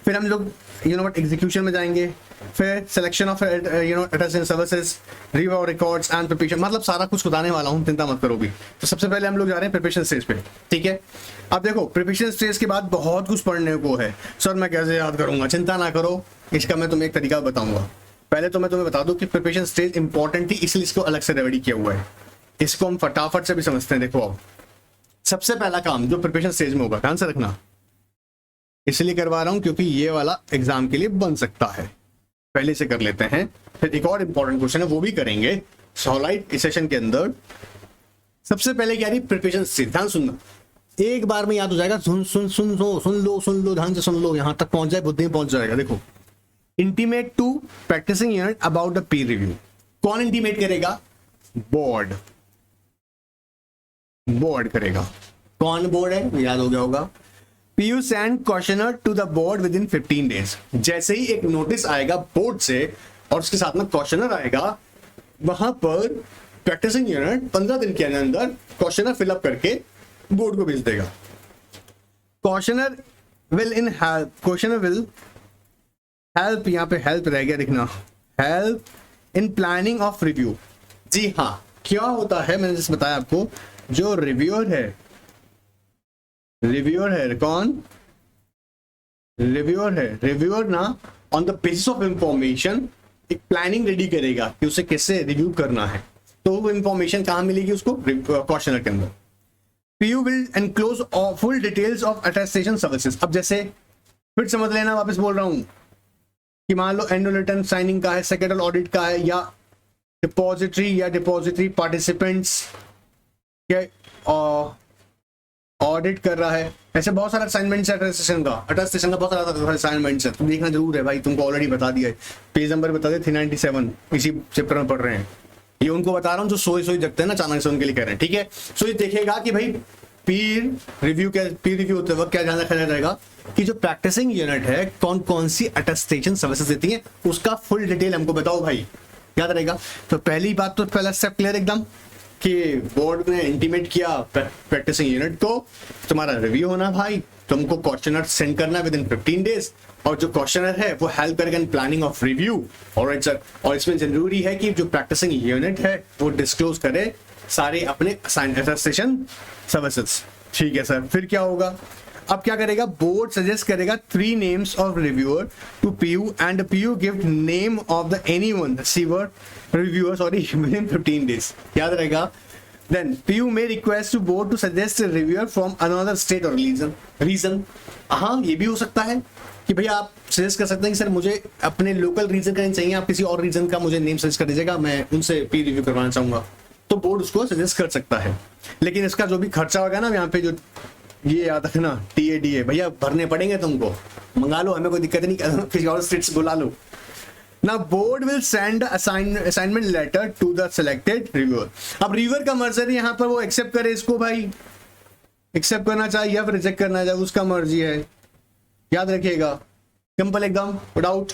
A: फिर हम लोग एग्जीक्यूशन में जाएंगे, फिर selection of attendance services, review records and preparation, मतलब सारा कुछ बताने वाला हूं, चिंता मत करो भी। तो सबसे पहले हम लोग जा रहे हैं प्रिपरेशन स्टेज पे, ठीक है। अब देखो प्रिपरेशन स्टेज के बाद बहुत कुछ पढ़ने को है। सर मैं कैसे याद करूंगा, चिंता ना करो, इसका मैं तुम्हें एक तरीका बताऊंगा। पहले तो मैं तुम्हें बता दूं कि प्रिपरेशन स्टेज इंपॉर्टेंट थी, इसलिए इसको अलग से रेडी किया हुआ है। इसको हम फटाफट से भी समझते हैं। देखो अब सबसे पहला काम जो प्रिपरेशन स्टेज में होगा, ध्यान से रखना, इसलिए करवा रहा हूं क्योंकि ये वाला एग्जाम के लिए बन सकता है, पहले से कर लेते हैं। फिर एक और इंपॉर्टेंट क्वेश्चन है वो भी करेंगे सॉलाइट इस सेशन के अंदर। सबसे पहले क्या रही, प्रिपरेशन स्टेज, ध्यान सुनना, एक बार में याद हो जाएगा, सुन लो ध्यान से सुन लो, यहां तक पहुंच जाए, बुद्धि में पहुंच जाएगा। देखो, intimate to practising unit about the peer review, कौन इंटीमेट करेगा, बोर्ड करेगा। कौन बोर्ड है, याद हो गया होगा। PU send questionnaire to the board within 15 days. जैसे ही एक नोटिस आएगा बोर्ड से और उसके साथ में क्वेश्चनर आएगा, वहां पर प्रैक्टिसिंग यूनिट 15 दिन के अंदर क्वेश्चनर फिलअप करके बोर्ड को भेज देगा। क्वेश्चनर विल हेल्प, यहां पे हेल्प रह गया लिखना, help in planning of review. जी हाँ, क्या होता है, मैंने जैसे बताया आपको, जो रिव्यूअर है कौन, रिव्यूअर ना on the basis of information एक प्लानिंग रेडी करेगा कि उसे कैसे रिव्यू करना है। तो वो इंफॉर्मेशन कहाँ मिलेगी उसको? क्वेश्चनर के अंदर। PU will enclose full details of attestation services। अब जैसे फिर समझ लेना, वापस बोल रहा हूं कि मान लो एनुअल रिटर्न साइनिंग का है, सेक्रेटरी ऑडिट का है, या डिपॉजिटरी पार्टिसिपेंट्स के ऑडिट कर रहा है। ऐसे बहुत सारे असाइनमेंट्स है अटेस्टेशन का बहुत सारा असाइनमेंट्स है, तुम देखना जरूर है भाई, तुमको ऑलरेडी बता दिया है। पेज नंबर बता दे 397, इसी चैप्टर में पढ़ रहे हैं। ये उनको बता रहा हूँ जो सोई जगते हैं ना, अचानक से उनके लिए कह रहे हैं, ठीक है। सो ये देखेगा कि भाई पीर रिव्यू होते वक्त क्या ध्यान रखा जाएगा कि जो प्रैक्टिसिंग यूनिट है कौन कौन सी अटेस्टेशन सर्विसेज देती है, उसका फुल डिटेल हमको बताओ भाई, याद रहेगा। तो पहली बात, तो पहला स्टेप क्लियर एकदम कि बोर्ड ने इंटीमेट किया प्रैक्टिसिंग यूनिट को तुम्हारा रिव्यू होना भाई, तुमको क्वेश्चनर सेंड करना विद इन 15 डेज, और जो क्वेश्चनर है वो हेल्प करेगा इन planning of review. Alright sir, और इसमें जरूरी है कि जो प्रैक्टिसिंग यूनिट है वो डिस्क्लोज करे सारे अपने अटेस्टेशन सर्विसेज, ठीक है सर। फिर क्या होगा? अब क्या करेगा? बोर्ड सजेस्ट करेगा 3 names of reviewer to PU and PU give name of the anyone receiver reviewer sorry within 15 days, याद रहेगा। Then PU may request to board to suggest a reviewer from another state or region। हाँ, ये भी हो सकता है कि भैया आप सजेस्ट कर सकते हैं कि सर मुझे अपने लोकल रीजन का नहीं चाहिए, आप किसी और रीजन का मुझे नेम सजेस्ट कर दीजिएगा, मैं उनसे पी रिव्यू करवाना चाहूंगा। तो बोर्ड उसको सजेस्ट कर सकता है, लेकिन इसका जो भी खर्चा होगा ना यहाँ पे, जो ये याद रखना TADA भैया भरने पड़ेंगे तुमको, मंगा लो, हमें कोई दिक्कत नहीं, किसी और स्टेट से बुला लो। Now board will send assignment letter to the selected reviewer। अब रिव्यूअर का मर्जी है यहाँ पर वो एक्सेप्ट करे इसको भाई, एक्सेप्ट करना चाहिए या फिर रिजेक्ट करना चाहिए, उसका मर्जी है, याद रखिएगा, सिंपल एकदम, विदाउट।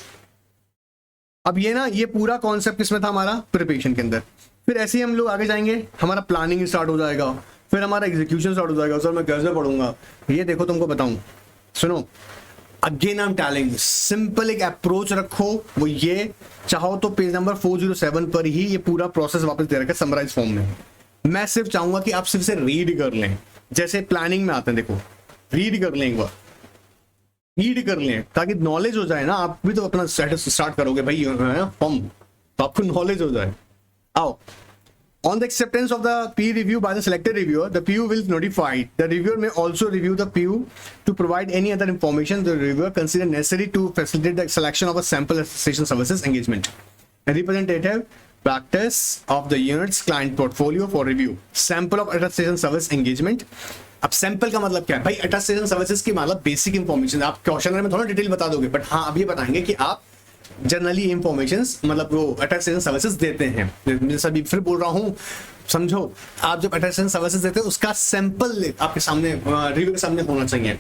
A: अब ये ना, ये पूरा कॉन्सेप्ट किसमें था हमारा? प्रिपरेशन के अंदर। फिर ऐसे ही हम लोग आगे जाएंगे, हमारा प्लानिंग स्टार्ट हो जाएगा, फिर हमारा एग्जीक्यूशन स्टार्ट हो जाएगा। सर मैं कैसे पढ़ूंगा? ये देखो तुमको बताऊं, सुनो, again I am telling, simple एक अप्रोच रखो, वो ये चाहो तो पेज नंबर 407 पर ही ये पूरा प्रोसेस वापस दे रखा है समराइज फॉर्म में। मैं सिर्फ चाहूंगा कि आप सिर्फ से रीड कर लें, जैसे प्लानिंग में आते हैं, देखो रीड कर लें, एक बार रीड कर लें ताकि नॉलेज हो जाए ना। आप भी तो अपना स्टार्ट करोगे भाई फॉर्म, तो आपको नॉलेज हो जाए। आओ, on the acceptance of the peer review by the selected reviewer, the PU will notify the reviewer may also review the PU to provide any other information the reviewer consider necessary to facilitate the selection of a sample attestation services engagement and representative practice of the unit's client portfolio for review। sample of attestation service engagement। अब sample का मतलब क्या है भाई? Attestation services की मतलब basic information, आप questionnaire में थोड़ा डिटेल बता दोगे, बट हाँ अब ये बताएंगे कि आप जनरली इंफॉर्मेशन मतलब वो अटेस्टेशन सर्विसेज देते हैं। जैसा भी फिर बोल रहा हूँ, समझो, आप जब अटेस्टेशन सर्विसेज देते हैं उसका सैंपल आपके सामने रिव्यू के सामने होना चाहिए।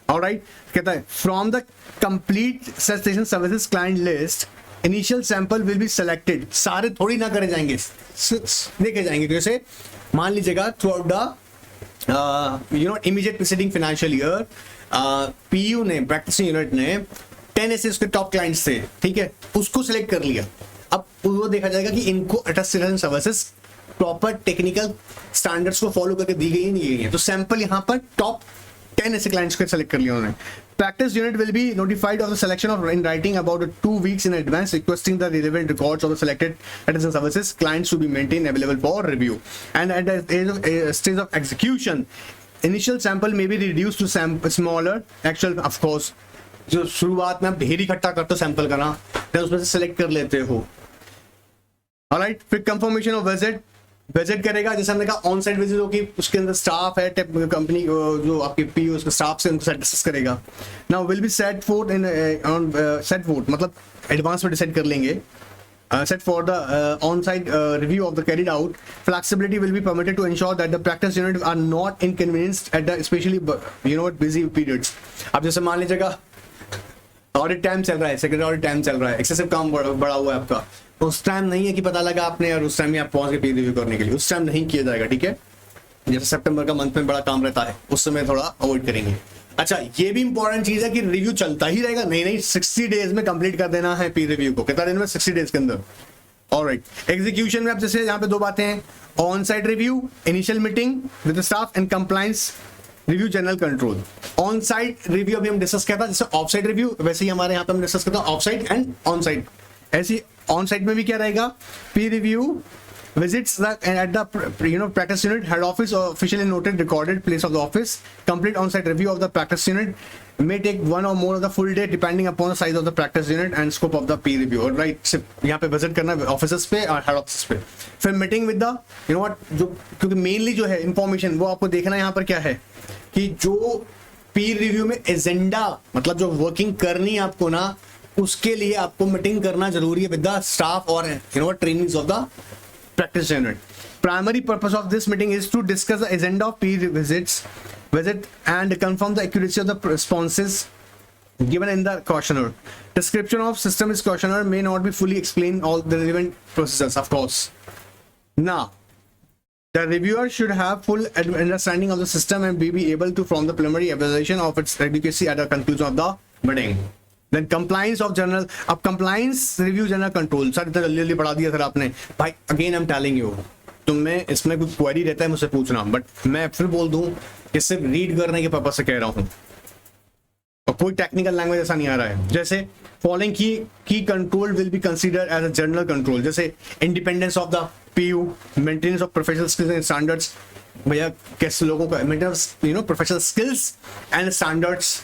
A: ऑलराइट, कहता है from the complete attestation services client list initial sample will be selected. सारे थोड़ी ना करे जाएंगे, देखे जाएंगे। जैसे मान लीजिएगा through out the immediate preceding financial year PU ने, प्रैक्टिसिंग यूनिट ने 10 ऐसे उसके टॉप क्लाइंट्स थे, ठीक है, उसको सिलेक्ट कर लिया। अब वो देखा जाएगा कि इनको attestation services proper technical standards को फॉलो करके दी गई नहीं गई है, तो सैंपल यहाँ पर टॉप 10 ऐसे क्लाइंट्स को सेलेक्ट कर लिया उन्होंने। Practice unit will be notified of the selection of in writing about 2 weeks in advance requesting the relevant records of the selected attestation services clients to be maintained available for review and at the stage of execution initial sample may be reduced to smaller actual, of course जो शुरुआत में आप ढेर इकट्ठा करते हो sample का ना, देन उसमें से सिलेक्ट कर लेते हो। ऑलराइट, फिर कंफर्मेशन ऑफ विजिट करेगा, जैसे हमने कहा ऑन साइट विजिट होगी, उसके अंदर स्टाफ है कंपनी जो आपके PU उसके स्टाफ से उनको डिस्कस करेगा। Now will be set for in on set for मतलब एडवांस में डिसाइड कर लेंगे। Set for the on-site review of the carried out, flexibility will be permitted to ensure that the practice unit are not inconvenienced at the especially busy periods। अब जैसे मान लीजिएगा audit time चल रहा है, सेक्रेटरी ऑडिट टाइम चल रहा है, एक्सेसिव काम बड़ा हुआ है आपका, उस टाइम नहीं है कि पता लगा आपने और उस टाइम में आप पहुंच के पी रिव्यू करने के लिए, उस टाइम नहीं किया जाएगा, ठीक है। जैसे सितंबर का मंथ में बड़ा काम रहता है, उस समय थोड़ा अवॉइड करेंगे। अच्छा, ये भी इंपॉर्टेंट चीज है कि रिव्यू चलता ही रहेगा, नहीं 60 डेज में कंप्लीट कर देना है पी रिव्यू को। कितना दिन में? 60 डेज के अंदर। ऑलराइट, एग्जीक्यूशन में अब जैसे यहाँ पे 2 बातें हैं, on site review, initial meeting with staff and compliance review general control. On site review अभी हम डिस्कस किया था, जैसे ऑफ साइट रिव्यू, वैसे ही हमारे यहाँ पे हम डिस्कस करते हैं of site and on site. ऐसी ऑन साइट में भी क्या रहेगा, peer review visits the at the practice unit head office or officially noted recorded place of the office. Complete on-site review of the practice unit may take one or more of the full day depending upon the size of the practice unit and scope of the peer review. Right, सिर्फ यहाँ पे visit करना है office पे और head office पे। फिर meeting with the जो क्योंकि मेनली जो है इंफॉर्मेशन वो आपको देखना यहाँ पर क्या है कि जो पीर रिव्यू में एजेंडा, मतलब जो वर्किंग करनी है आपको ना, उसके लिए आपको मीटिंग करना जरूरी है विद द स्टाफ और trainings of the practice unit. Primary purpose of this meeting is to discuss the agenda of peer visit and confirm the accuracy of the responses given in the questionnaire. Description of system is questionnaire may not be fully explain all the relevant procedures, of course. Now, the reviewer should have full understanding of the system and be able to form the preliminary evaluation of its adequacy at the conclusion of the meeting. Then compliance of general, अब compliance review general control, sir इतना जल्दी जल्दी पढ़ा दिया sir आपने भाई। Again I am telling you, तुम्हें इसमें कोई क्वेरी रहता है मुझसे पूछना, बट मैं फिर बोल दूं कि सिर्फ रीड करने के पर्पज से कह रहा हूं और कोई टेक्निकल लैंग्वेज ऐसा नहीं आ रहा है। जैसे फॉलोइंग की control will be considered as a general control, जैसे independence of the PU, maintenance of professional skills and standards. भैया कैसे लोगों का maintenance professional skills and standards,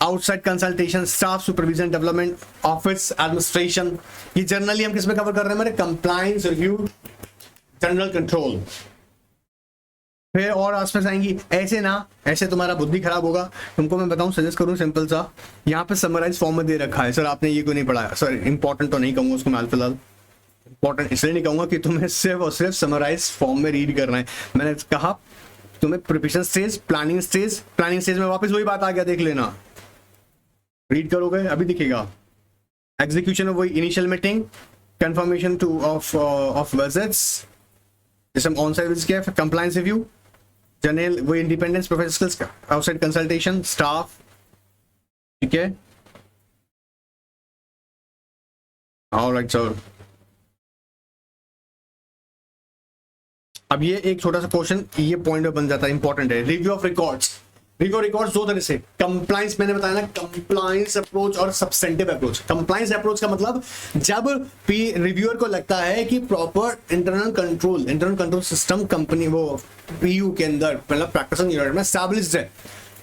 A: outside consultation, staff supervision, development, office administration, ये generally हम किस में cover कर रहे हैं हमारे कंप्लायंस रिव्यू जनरल कंट्रोल। फिर और आसपास आएंगी, ऐसे ना ऐसे तुम्हारा बुद्धि खराब होगा। तुमको मैं बताऊं, सजेस्ट करूं सिंपल सा, यहाँ पे समराइज फॉर्म में दे रखा है। सर आपने ये क्यों नहीं पढ़ाया? सर इंपॉर्टेंट तो नहीं कहूंगा उसको मैं फिलहाल, इंपॉर्टेंट इसलिए नहीं कहूंगा कि तुम्हें सिर्फ और सिर्फ समराइज फॉर्म में रीड करना है। मैंने कहा तुम्हें प्रिपरेशन स्टेज, प्लानिंग स्टेज में वापस वही बात आ गया, देख लेना, रीड करोगे अभी दिखेगा। एग्जीक्यूशन ऑफ वही initial meeting, confirmation two of visits, जैसे हम ऑन साइट विजिट किया, फिर कंप्लायंस रिव्यू, जनरल वो independence, professional skills, outside consultation, staff, ठीक है। ऑलराइट सर, अब ये एक छोटा सा क्वेश्चन ये पॉइंट बन जाता है, इंपॉर्टेंट है। Review of records, review records दो तरह से, कंप्लायंस मैंने बताया ना, कंप्लायंस अप्रोच और सब्सटेंटिव अप्रोच। कंप्लायंस अप्रोच का मतलब जब रिव्यूअर को लगता है कि proper internal control system company वो पीयू के अंदर मतलब प्रैक्टिसिंग यूनिट में एस्टैब्लिश्ड है,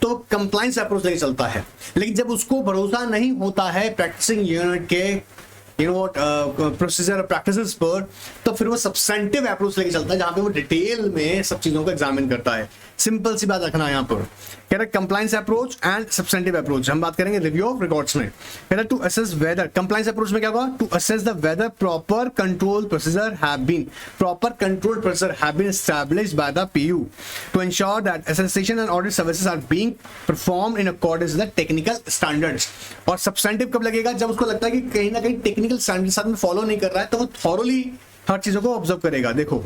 A: तो कंप्लायंस अप्रोच लेके चलता है। लेकिन जब उसको भरोसा नहीं होता है प्रैक्टिसिंग यूनिट के प्रोसीजर और प्रैक्टिसेस पर, तो फिर वो सब्सटेंटिव अप्रोच लेके चलता है, जहां पे वो डिटेल में सब चीजों को एग्जामिन करता है। सिंपल सी बात रखना यहाँ पर, कह रहा compliance approach and substantive approach. हम बात करेंगे रिव्यू ऑफ रिकॉर्ड्स में। कह रहा to assess whether, compliance approach में क्या होगा, to assess the whether proper control procedure have been established by the PU to ensure that असेसिएशन and audit services are being performed in accordance with the technical standards. और substantive कब लगेगा, जब उसको लगता है कि कहीं ना कहीं टेक्निकल स्टैंडर्ड साथ में फॉलो नहीं कर रहा है, तो वो थॉरोली हर चीजों को ऑब्जर्व करेगा। देखो,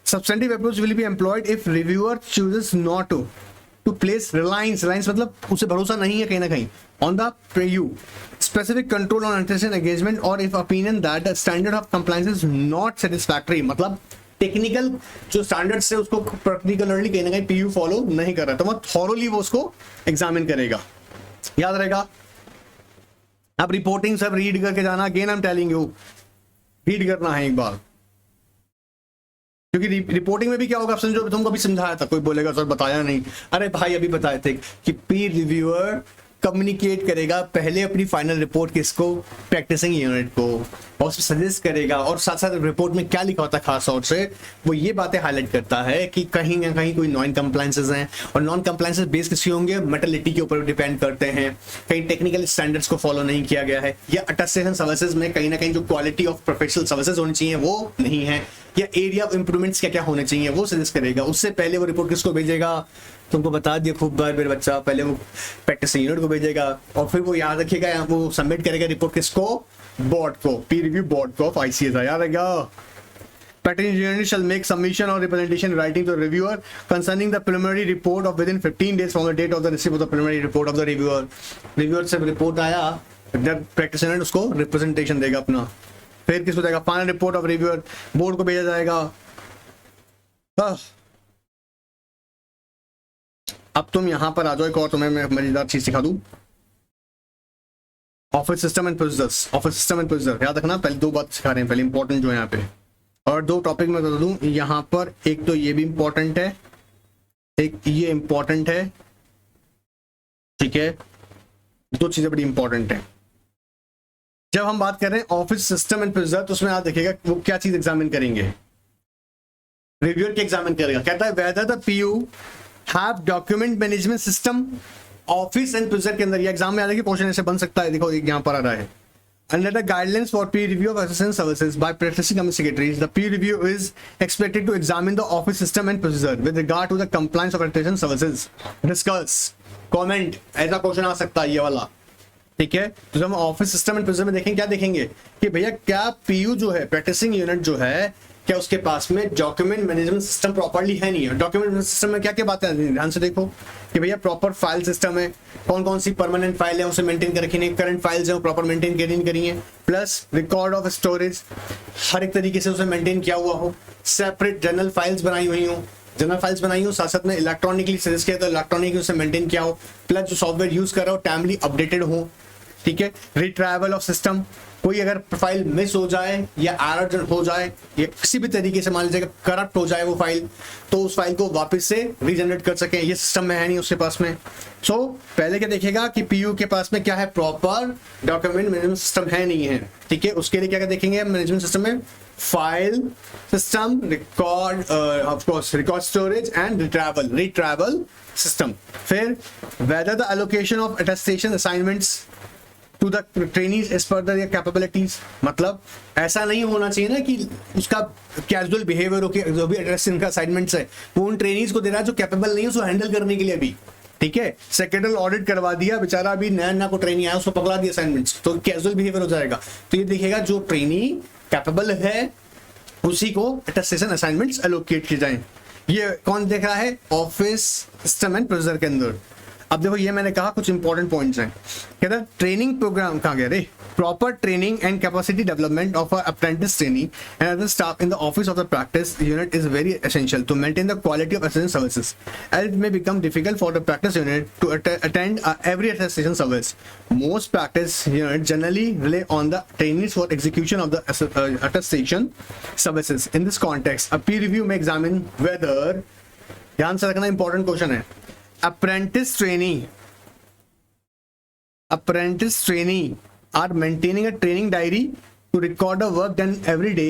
A: substantive approach will be employed if reviewer chooses not to place reliance मतलब उसे भरोसा नहीं है कहीं ना कहीं on the PU specific control on attention engagement, or if opinion that the standard of compliance is not satisfactory, मतलब technical जो स्टैंडर्ड से उसको पर्टिकुलरली कहीं ना कहीं पीयू फॉलो नहीं कर रहा, तो वो थॉरोली वो उसको एग्जामिन करेगा। याद रहेगा, अब रिपोर्टिंग सब रीड करके जाना। Again I am telling you, read करना है एक बार, क्योंकि रिपोर्टिंग में भी क्या होगा, समझो तुमको अभी समझाया था, कोई बोलेगा सर बताया नहीं। अरे भाई अभी बताए थे कि पीर रिव्यूअर कम्युनिकेट करेगा पहले अपनी फाइनल रिपोर्ट किसको, प्रैक्टिसिंग यूनिट को, और उसमें सजेस्ट करेगा, और साथ साथ रिपोर्ट में क्या लिखा होता है खास तौर से वो ये बातें हाईलाइट करता है कि कहीं ना कहीं कोई नॉन कंप्लायंसेस हैं, और नॉन कंप्लायंसेस बेस किसी होंगे, मेटलिटी के ऊपर डिपेंड करते हैं, कहीं टेक्निकल स्टैंडर्ड्स को फॉलो नहीं किया गया है, या अटेस्टेशन सर्विसेज में कहीं ना कहीं जो क्वालिटी ऑफ प्रोफेशनल सर्विसेज होनी चाहिए वो नहीं है, या एरिया ऑफ इंप्रूवमेंट्स क्या क्या होने चाहिए वो सजेस्ट करेगा। उससे पहले वो रिपोर्ट किसको भेजेगा, तुमको बता दिया खूब बार मेरे बच्चा, पहले वो प्रैक्टिसिंग यूनिट को भेजेगा, और फिर वो याद रखिएगा वो सबमिट करेगा रिपोर्ट किसको, बोर्ड को, पीर रिव्यू बोर्ड को ऑफ आईसीएस। याद रहेगा, practicing unit shall make submission or representation in writing to the reviewer concerning the preliminary report of within 15 days from the date of the receipt of the preliminary report of the reviewer. Reviewer से report आया, जब practice unit उसको representation देगा अपना, फिर किसको जाएगा, final report of reviewer board को भेजा जाएगा। अब तुम यहां पर आ जाओ, एक और तुम्हें मैं मजेदार चीज सिखा दूं। Office system and procedures, office system and procedure याद रखना, पहले दो बात सिखा रहे हैं, पहले इंपॉर्टेंट जो है यहाँ पे, और दो टॉपिक मैं बता दूं यहाँ पर, एक तो ये भी इंपॉर्टेंट है, एक ये इंपॉर्टेंट है, ठीक है, दो चीजें बड़ी इंपॉर्टेंट है। जब हम बात कर रहे हैं ऑफिस सिस्टम एंड प्रोसीजर, तो उसमें आप देखिएगा वो क्या चीज एग्जामिन करेंगे, रिव्यूअर के एग्जामिन करेगा, कहता है whether the PU have document management system office and procedure के अंदर। ये एग्जाम में आ रहा है कि क्वेश्चन ऐसे बन सकता है, देखो यहाँ पर आ रहा है, under the guidelines for peer review of assistance services by practicing company secretaries, the peer review is expected to examine the office system and procedure with regard to the compliance of accreditation services. Discuss, comment, ऐसा question आ सकता है ये वाला, ठीक है। तो जब हम ऑफिस सिस्टम एंड प्रोसीजर में देखेंगे, क्या देखेंगे कि भैया क्या पीयू जो है, प्रैक्टिसिंग यूनिट जो है, क्या उसके पास में डॉक्यूमेंट मैनेजमेंट सिस्टम प्रॉपर्ली है नहीं है। डॉक्यूमेंट मैनेजमेंट सिस्टम में क्या क्या बातें आती हैं, ध्यान से देखो कि भैया प्रॉपर फाइल सिस्टम है, कौन कौन सी परमानेंट फाइल है उसे मेंटेन कर रखी है, करंट फाइल्स है वो प्रॉपर मेंटेन करी है, प्लस रिकॉर्ड ऑफ स्टोरेज हर एक तरीके से उसे मेंटेन किया हुआ हो, सेपरेट जनरल फाइल्स बनाई हुई हो, जनरल फाइल्स बनाई हो, साथ साथ में इलेक्ट्रॉनिकली सजेस्ट किया तो इलेक्ट्रॉनिकली उसे मेंटेन किया हो, प्लस जो सॉफ्टवेयर यूज कर रहा हो टाइमली अपडेटेड हो, ठीक है। रिट्राइवल ऑफ सिस्टम, कोई अगर फाइल मिस हो जाए या एरर हो जाए या किसी भी तरीके से मान लीजिए करप्ट हो जाए वो फाइल, तो उस फाइल को वापस से रीजनरेट कर सके, ये सिस्टम में है नहीं उसके पास में। सो पहले क्या देखेगा कि पीयू के पास में क्या है, प्रॉपर डॉक्यूमेंट मैनेजमेंट सिस्टम है नहीं है, ठीक है। उसके लिए क्या देखेंगे मैनेजमेंट सिस्टम में, file system, record of course record storage and retrieval system. फिर whether the allocation of attestation assignments to the trainees as per their capabilities, मतलब ऐसा नहीं होना चाहिए ना कि उसका कैजुअल बिहेवियर हो, जो भी अटेस्टेशन का असाइनमेंट्स है वो उन ट्रेनीज को दे रहा है जो कैपेबल नहीं है उसको हैंडल करने के लिए अभी, ठीक है। सेक्रेटरी ऑडिट करवा दिया, बेचारा अभी नया को ट्रेनी आया उसको पकड़ा दिया असाइनमेंट्स, तो कैजुअल बिहेवियर हो जाएगा। तो ये देखिएगा जो ट्रेनी कैपेबल है उसी को अटेस्टेशन असाइनमेंट्स एलोकेट किए जाए। ये कौन देख रहा है, ऑफिस सिस्टम एंड प्रोसीजर के अंदर। अब देखो ये मैंने कहा कुछ इंपॉर्टेंट पॉइंट्स हैं, कहता ट्रेनिंग प्रोग्राम कहाँ गया रे, proper training and capacity development of apprentice trainee and other staff in the office of the practice unit is very essential to maintain the quality of assistant services as it may become difficult for the practice unit to attend every attestation service. Most practice unit generally rely on the trainees for execution of the attestation services. In this context a peer review में examine whether, ध्यान से रखना important question है, apprentice trainee are maintaining a training diary to record the work done every day.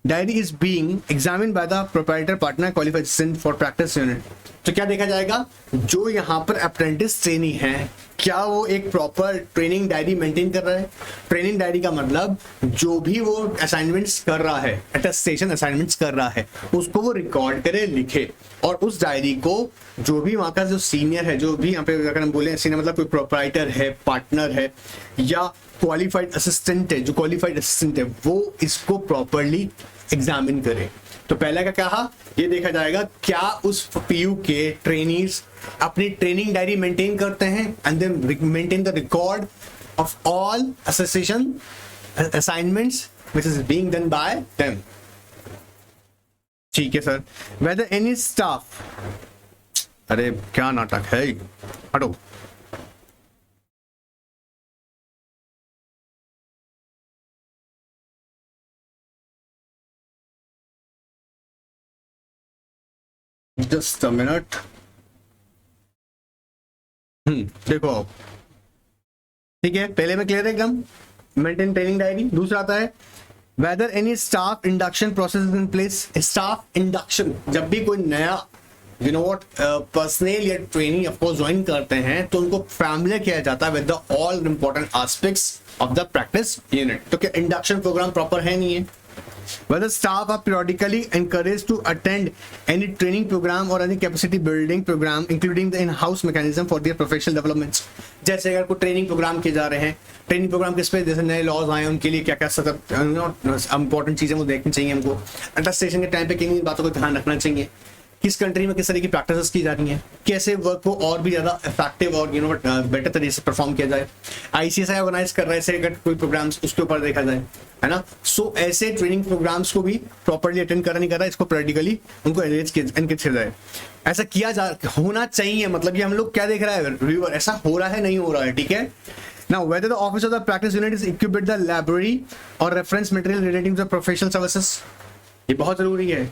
A: Diary is being examined by the proprietor partner qualified assistant for practice unit. तो क्या देखा जाएगा, जो यहाँ पर अप्रेंटिस ट्रेनी है क्या वो एक प्रॉपर ट्रेनिंग डायरी मेंटेन कर रहा है। ट्रेनिंग डायरी का मतलब जो भी वो असाइनमेंट्स कर रहा है, अटेस्टेशन असाइनमेंट्स कर रहा है, उसको वो रिकॉर्ड करे, लिखे, और उस डायरी को जो भी वहाँ का जो सीनियर है, जो भी यहाँ पे अगर हम बोले सीनियर मतलब कोई प्रोप्राइटर है, पार्टनर है या क्वालिफाइड असिस्टेंट है, जो क्वालिफाइड असिस्टेंट है वो इसको प्रॉपरली एग्जामिन करे। तो पहले का कहा, ये देखा जाएगा क्या उस पीयू के ट्रेनीज अपनी ट्रेनिंग डायरी मेंटेन करते हैं and then maintain the record of all association assignments which is being done by them. ठीक है सर। वेदर एनी स्टाफ, अरे क्या नाटक है, हटो। Just a minute. देखो ठीक है, पहले में क्लियर है एकदम, मेंटेन ट्रेनिंग डायरी। दूसरा आता है whether any staff induction process is in place. Staff induction, जब भी कोई नया यू नो व्हाट पर्सनल या ट्रेनिंग ऑफ कोर्स ज्वाइन करते हैं तो उनको फैमिलियर किया जाता है with the all important aspects of the practice unit. तो क्या इंडक्शन प्रोग्राम प्रॉपर है नहीं है। Whether staff are periodically encouraged to attend any training program or any capacity building program, including the in-house mechanism for their professional developments. जैसे अगर कोई training programme किए जा रहे हैं, ट्रेनिंग प्रोग्राम किस पे, जैसे नए लॉज आए उनके लिए क्या क्या इंपॉर्टेंट चीजें वो देखनी चाहिए हमको, अटेस्टेशन के टाइम पे किन बातों को ध्यान रखना चाहिए, किस कंट्री में किस तरह की प्रैक्टिसेस की जा रही हैं, कैसे वर्क को और भी ज्यादा इफेक्टिव और बेटर तरीके से परफॉर्म किया जाए। आईसीएसआई ऑर्गेनाइज कर रहे हैं अगर कोई प्रोग्राम्स, उसके ऊपर देखा जाए, है ना। सो ऐसे ट्रेनिंग प्रोग्राम्स को भी प्रॉपर्ली अटेंड करा नहीं कर रहा है, इसको प्रैक्टिकली उनको एनगेज किया जाए। ऐसा किया जा होना चाहिए, मतलब ये हम लोग क्या देख रहा है रिव्यूअर, ऐसा हो रहा है नहीं हो रहा है, ठीक है। Now, whether the office of the practice unit is equipped with the library or reference material relating to the professional services, ये बहुत जरूरी है,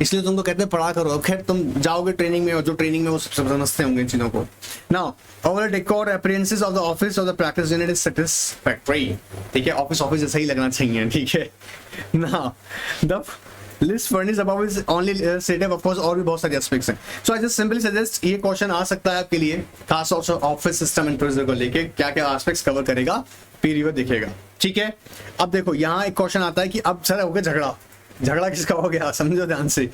A: इसलिए तुमको कहते हैं पढ़ा करो। अब खैर तुम जाओगे ट्रेनिंग में और जो ट्रेनिंग में वो सब समझते होंगे इन चीजों को। Now, overall decor appearances of the office of the practice unit is satisfactory, ठीक है, ऑफिस जैसा ही लगना चाहिए, ठीक है। Now, the list furnish above is only illustrative, of course और भी बहुत सारे एस्पेक्ट्स हैं। सो आई जस्ट सिंपली सजेस्ट, ये क्वेश्चन आ सकता है आपके लिए, खास तौर से ऑफिस सिस्टम एंड प्रोसीजर को लेके क्या क्या एस्पेक्ट्स कवर करेगा, पीर रिव्यू देखेगा, ठीक है। अब देखो यहाँ एक क्वेश्चन आता है कि अब सर हो गया झगड़ा किसका हो गया, समझो ध्यान से।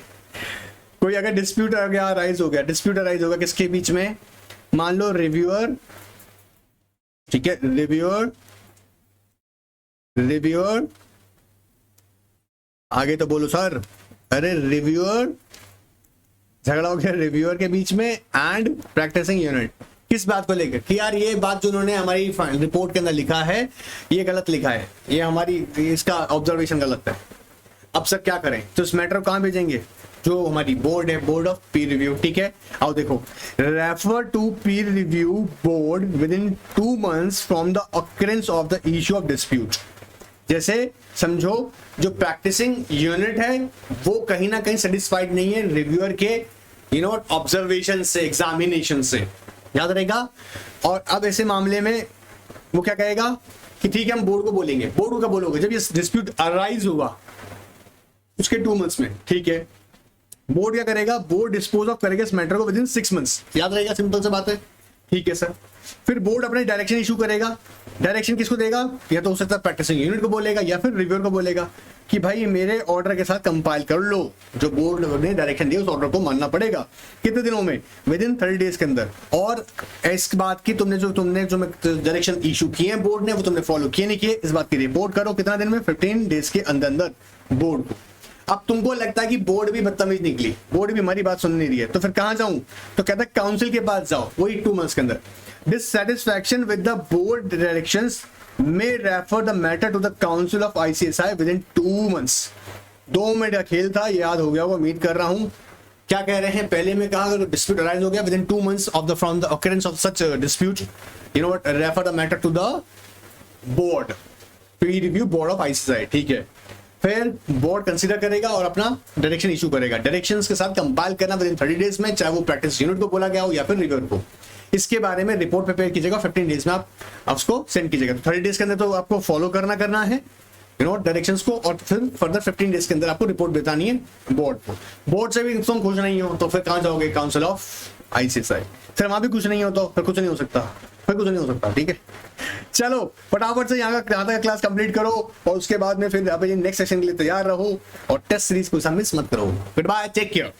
A: कोई अगर डिस्प्यूट आ गया, राइज हो गया, डिस्प्यूट राइज होगा किसके बीच में, मान लो रिव्यूअर, ठीक है, रिव्यूअर आगे तो बोलो सर, अरे रिव्यूअर, झगड़ा हो गया रिव्यूअर के बीच में एंड प्रैक्टिसिंग यूनिट, किस बात को लेकर कि यार ये बात जो उन्होंने हमारी रिपोर्ट के अंदर लिखा है ये गलत लिखा है, ये हमारी इसका ऑब्जर्वेशन गलत है। अब सर क्या करें, तो इस मैटर को कहां भेजेंगे, जो हमारी बोर्ड है, बोर्ड ऑफ पीर रिव्यू, ठीक है। आओ देखो, refer to Pir review board with in 2 months from the occurrence of the issue of dispute. जैसे समझो जो प्रैक्टिसिंग यूनिट है वो कहीं ना कहीं सेटिस्फाइड नहीं है रिव्यूअर के ऑब्जर्वेशन से, एग्जामिनेशन से, याद रहेगा। और अब ऐसे मामले में वो क्या कहेगा कि ठीक है हम बोर्ड को बोलेंगे। बोर्ड को क्या बोलोगे, जब ये डिस्प्यूट अराइज हुआ उसके 2 months में, ठीक है, बोर्ड क्या करेगा, बोर्ड डिस्पोज ऑफ करेगा इस मैटर को विद इन 6 months, याद रहेगा, सिंपल सी बात है, ठीक है सर। फिर बोर्ड अपने डायरेक्शन इशू करेगा, डायरेक्शन किसको देगा, या तो हो सकता है प्रैक्टिसिंग यूनिट को बोलेगा या फिर रिव्यूअर को बोलेगा कि भाई मेरे ऑर्डर के साथ कंपाइल कर लो, जो बोर्ड ने डायरेक्शन दिया उस ऑर्डर को मानना पड़ेगा, कितने दिनों में, विद इन 30 days के अंदर। और इस बात की तुमने जो डायरेक्शन इशू किए हैं बोर्ड ने वो तुमने फॉलो किए नहीं किए, इस बात की रिपोर्ट करो कितना दिन में, 15 days के अंदर बोर्ड को। अब तुमको लगता है कि बोर्ड भी बदतमीज निकली, बोर्ड भी हमारी बात सुन नहीं रही है, तो फिर कहां जाऊं, तो कहता है काउंसिल के पास जाओ, वही 2 months के अंदर। Dissatisfaction with the board directions may refer the matter to the council of ICSI within 2 months। 2 minute का खेल था, याद हो गया वो, उम्मीद कर रहा हूं। क्या कह रहे हैं, पहले में कहा अगर डिस्प्यूट अराइज हो गया with in 2 months of the from the occurrence of such dispute, refer the matter to the board, peer review board of ICSI, ठीक है। फिर बोर्ड कंसीडर करेगा और अपना डायरेक्शन इशू करेगा, डायरेक्शंस के साथ कंपाइल करना विद इन 30 days में, चाहे वो प्रैक्टिस यूनिट को बोला गया हो या फिर रिव्यूअर को। इसके बारे में रिपोर्ट प्रिपेयर कीजिएगा, 15 days में आप उसको सेंड कीजिएगा। तो 30 days के अंदर तो आपको फॉलो करना है डायरेक्शंस को, और फिर फर्दर 15 days के अंदर आपको रिपोर्ट बतानी है बोर्ड को। बोर्ड से भी तुम खुश नहीं हो तो फिर कहां जाओगे, काउंसिल ऑफ आईसीएसआई। फिर वहां भी कुछ नहीं हो तो फिर कुछ नहीं हो सकता, फिर कुछ नहीं हो सकता, ठीक है। चलो फटाफट से यहाँ का क्लास कंप्लीट करो और उसके बाद में फिर नेक्स्ट सेशन के लिए तैयार रहो और टेस्ट सीरीज को मिस मत करो। Goodbye, take care.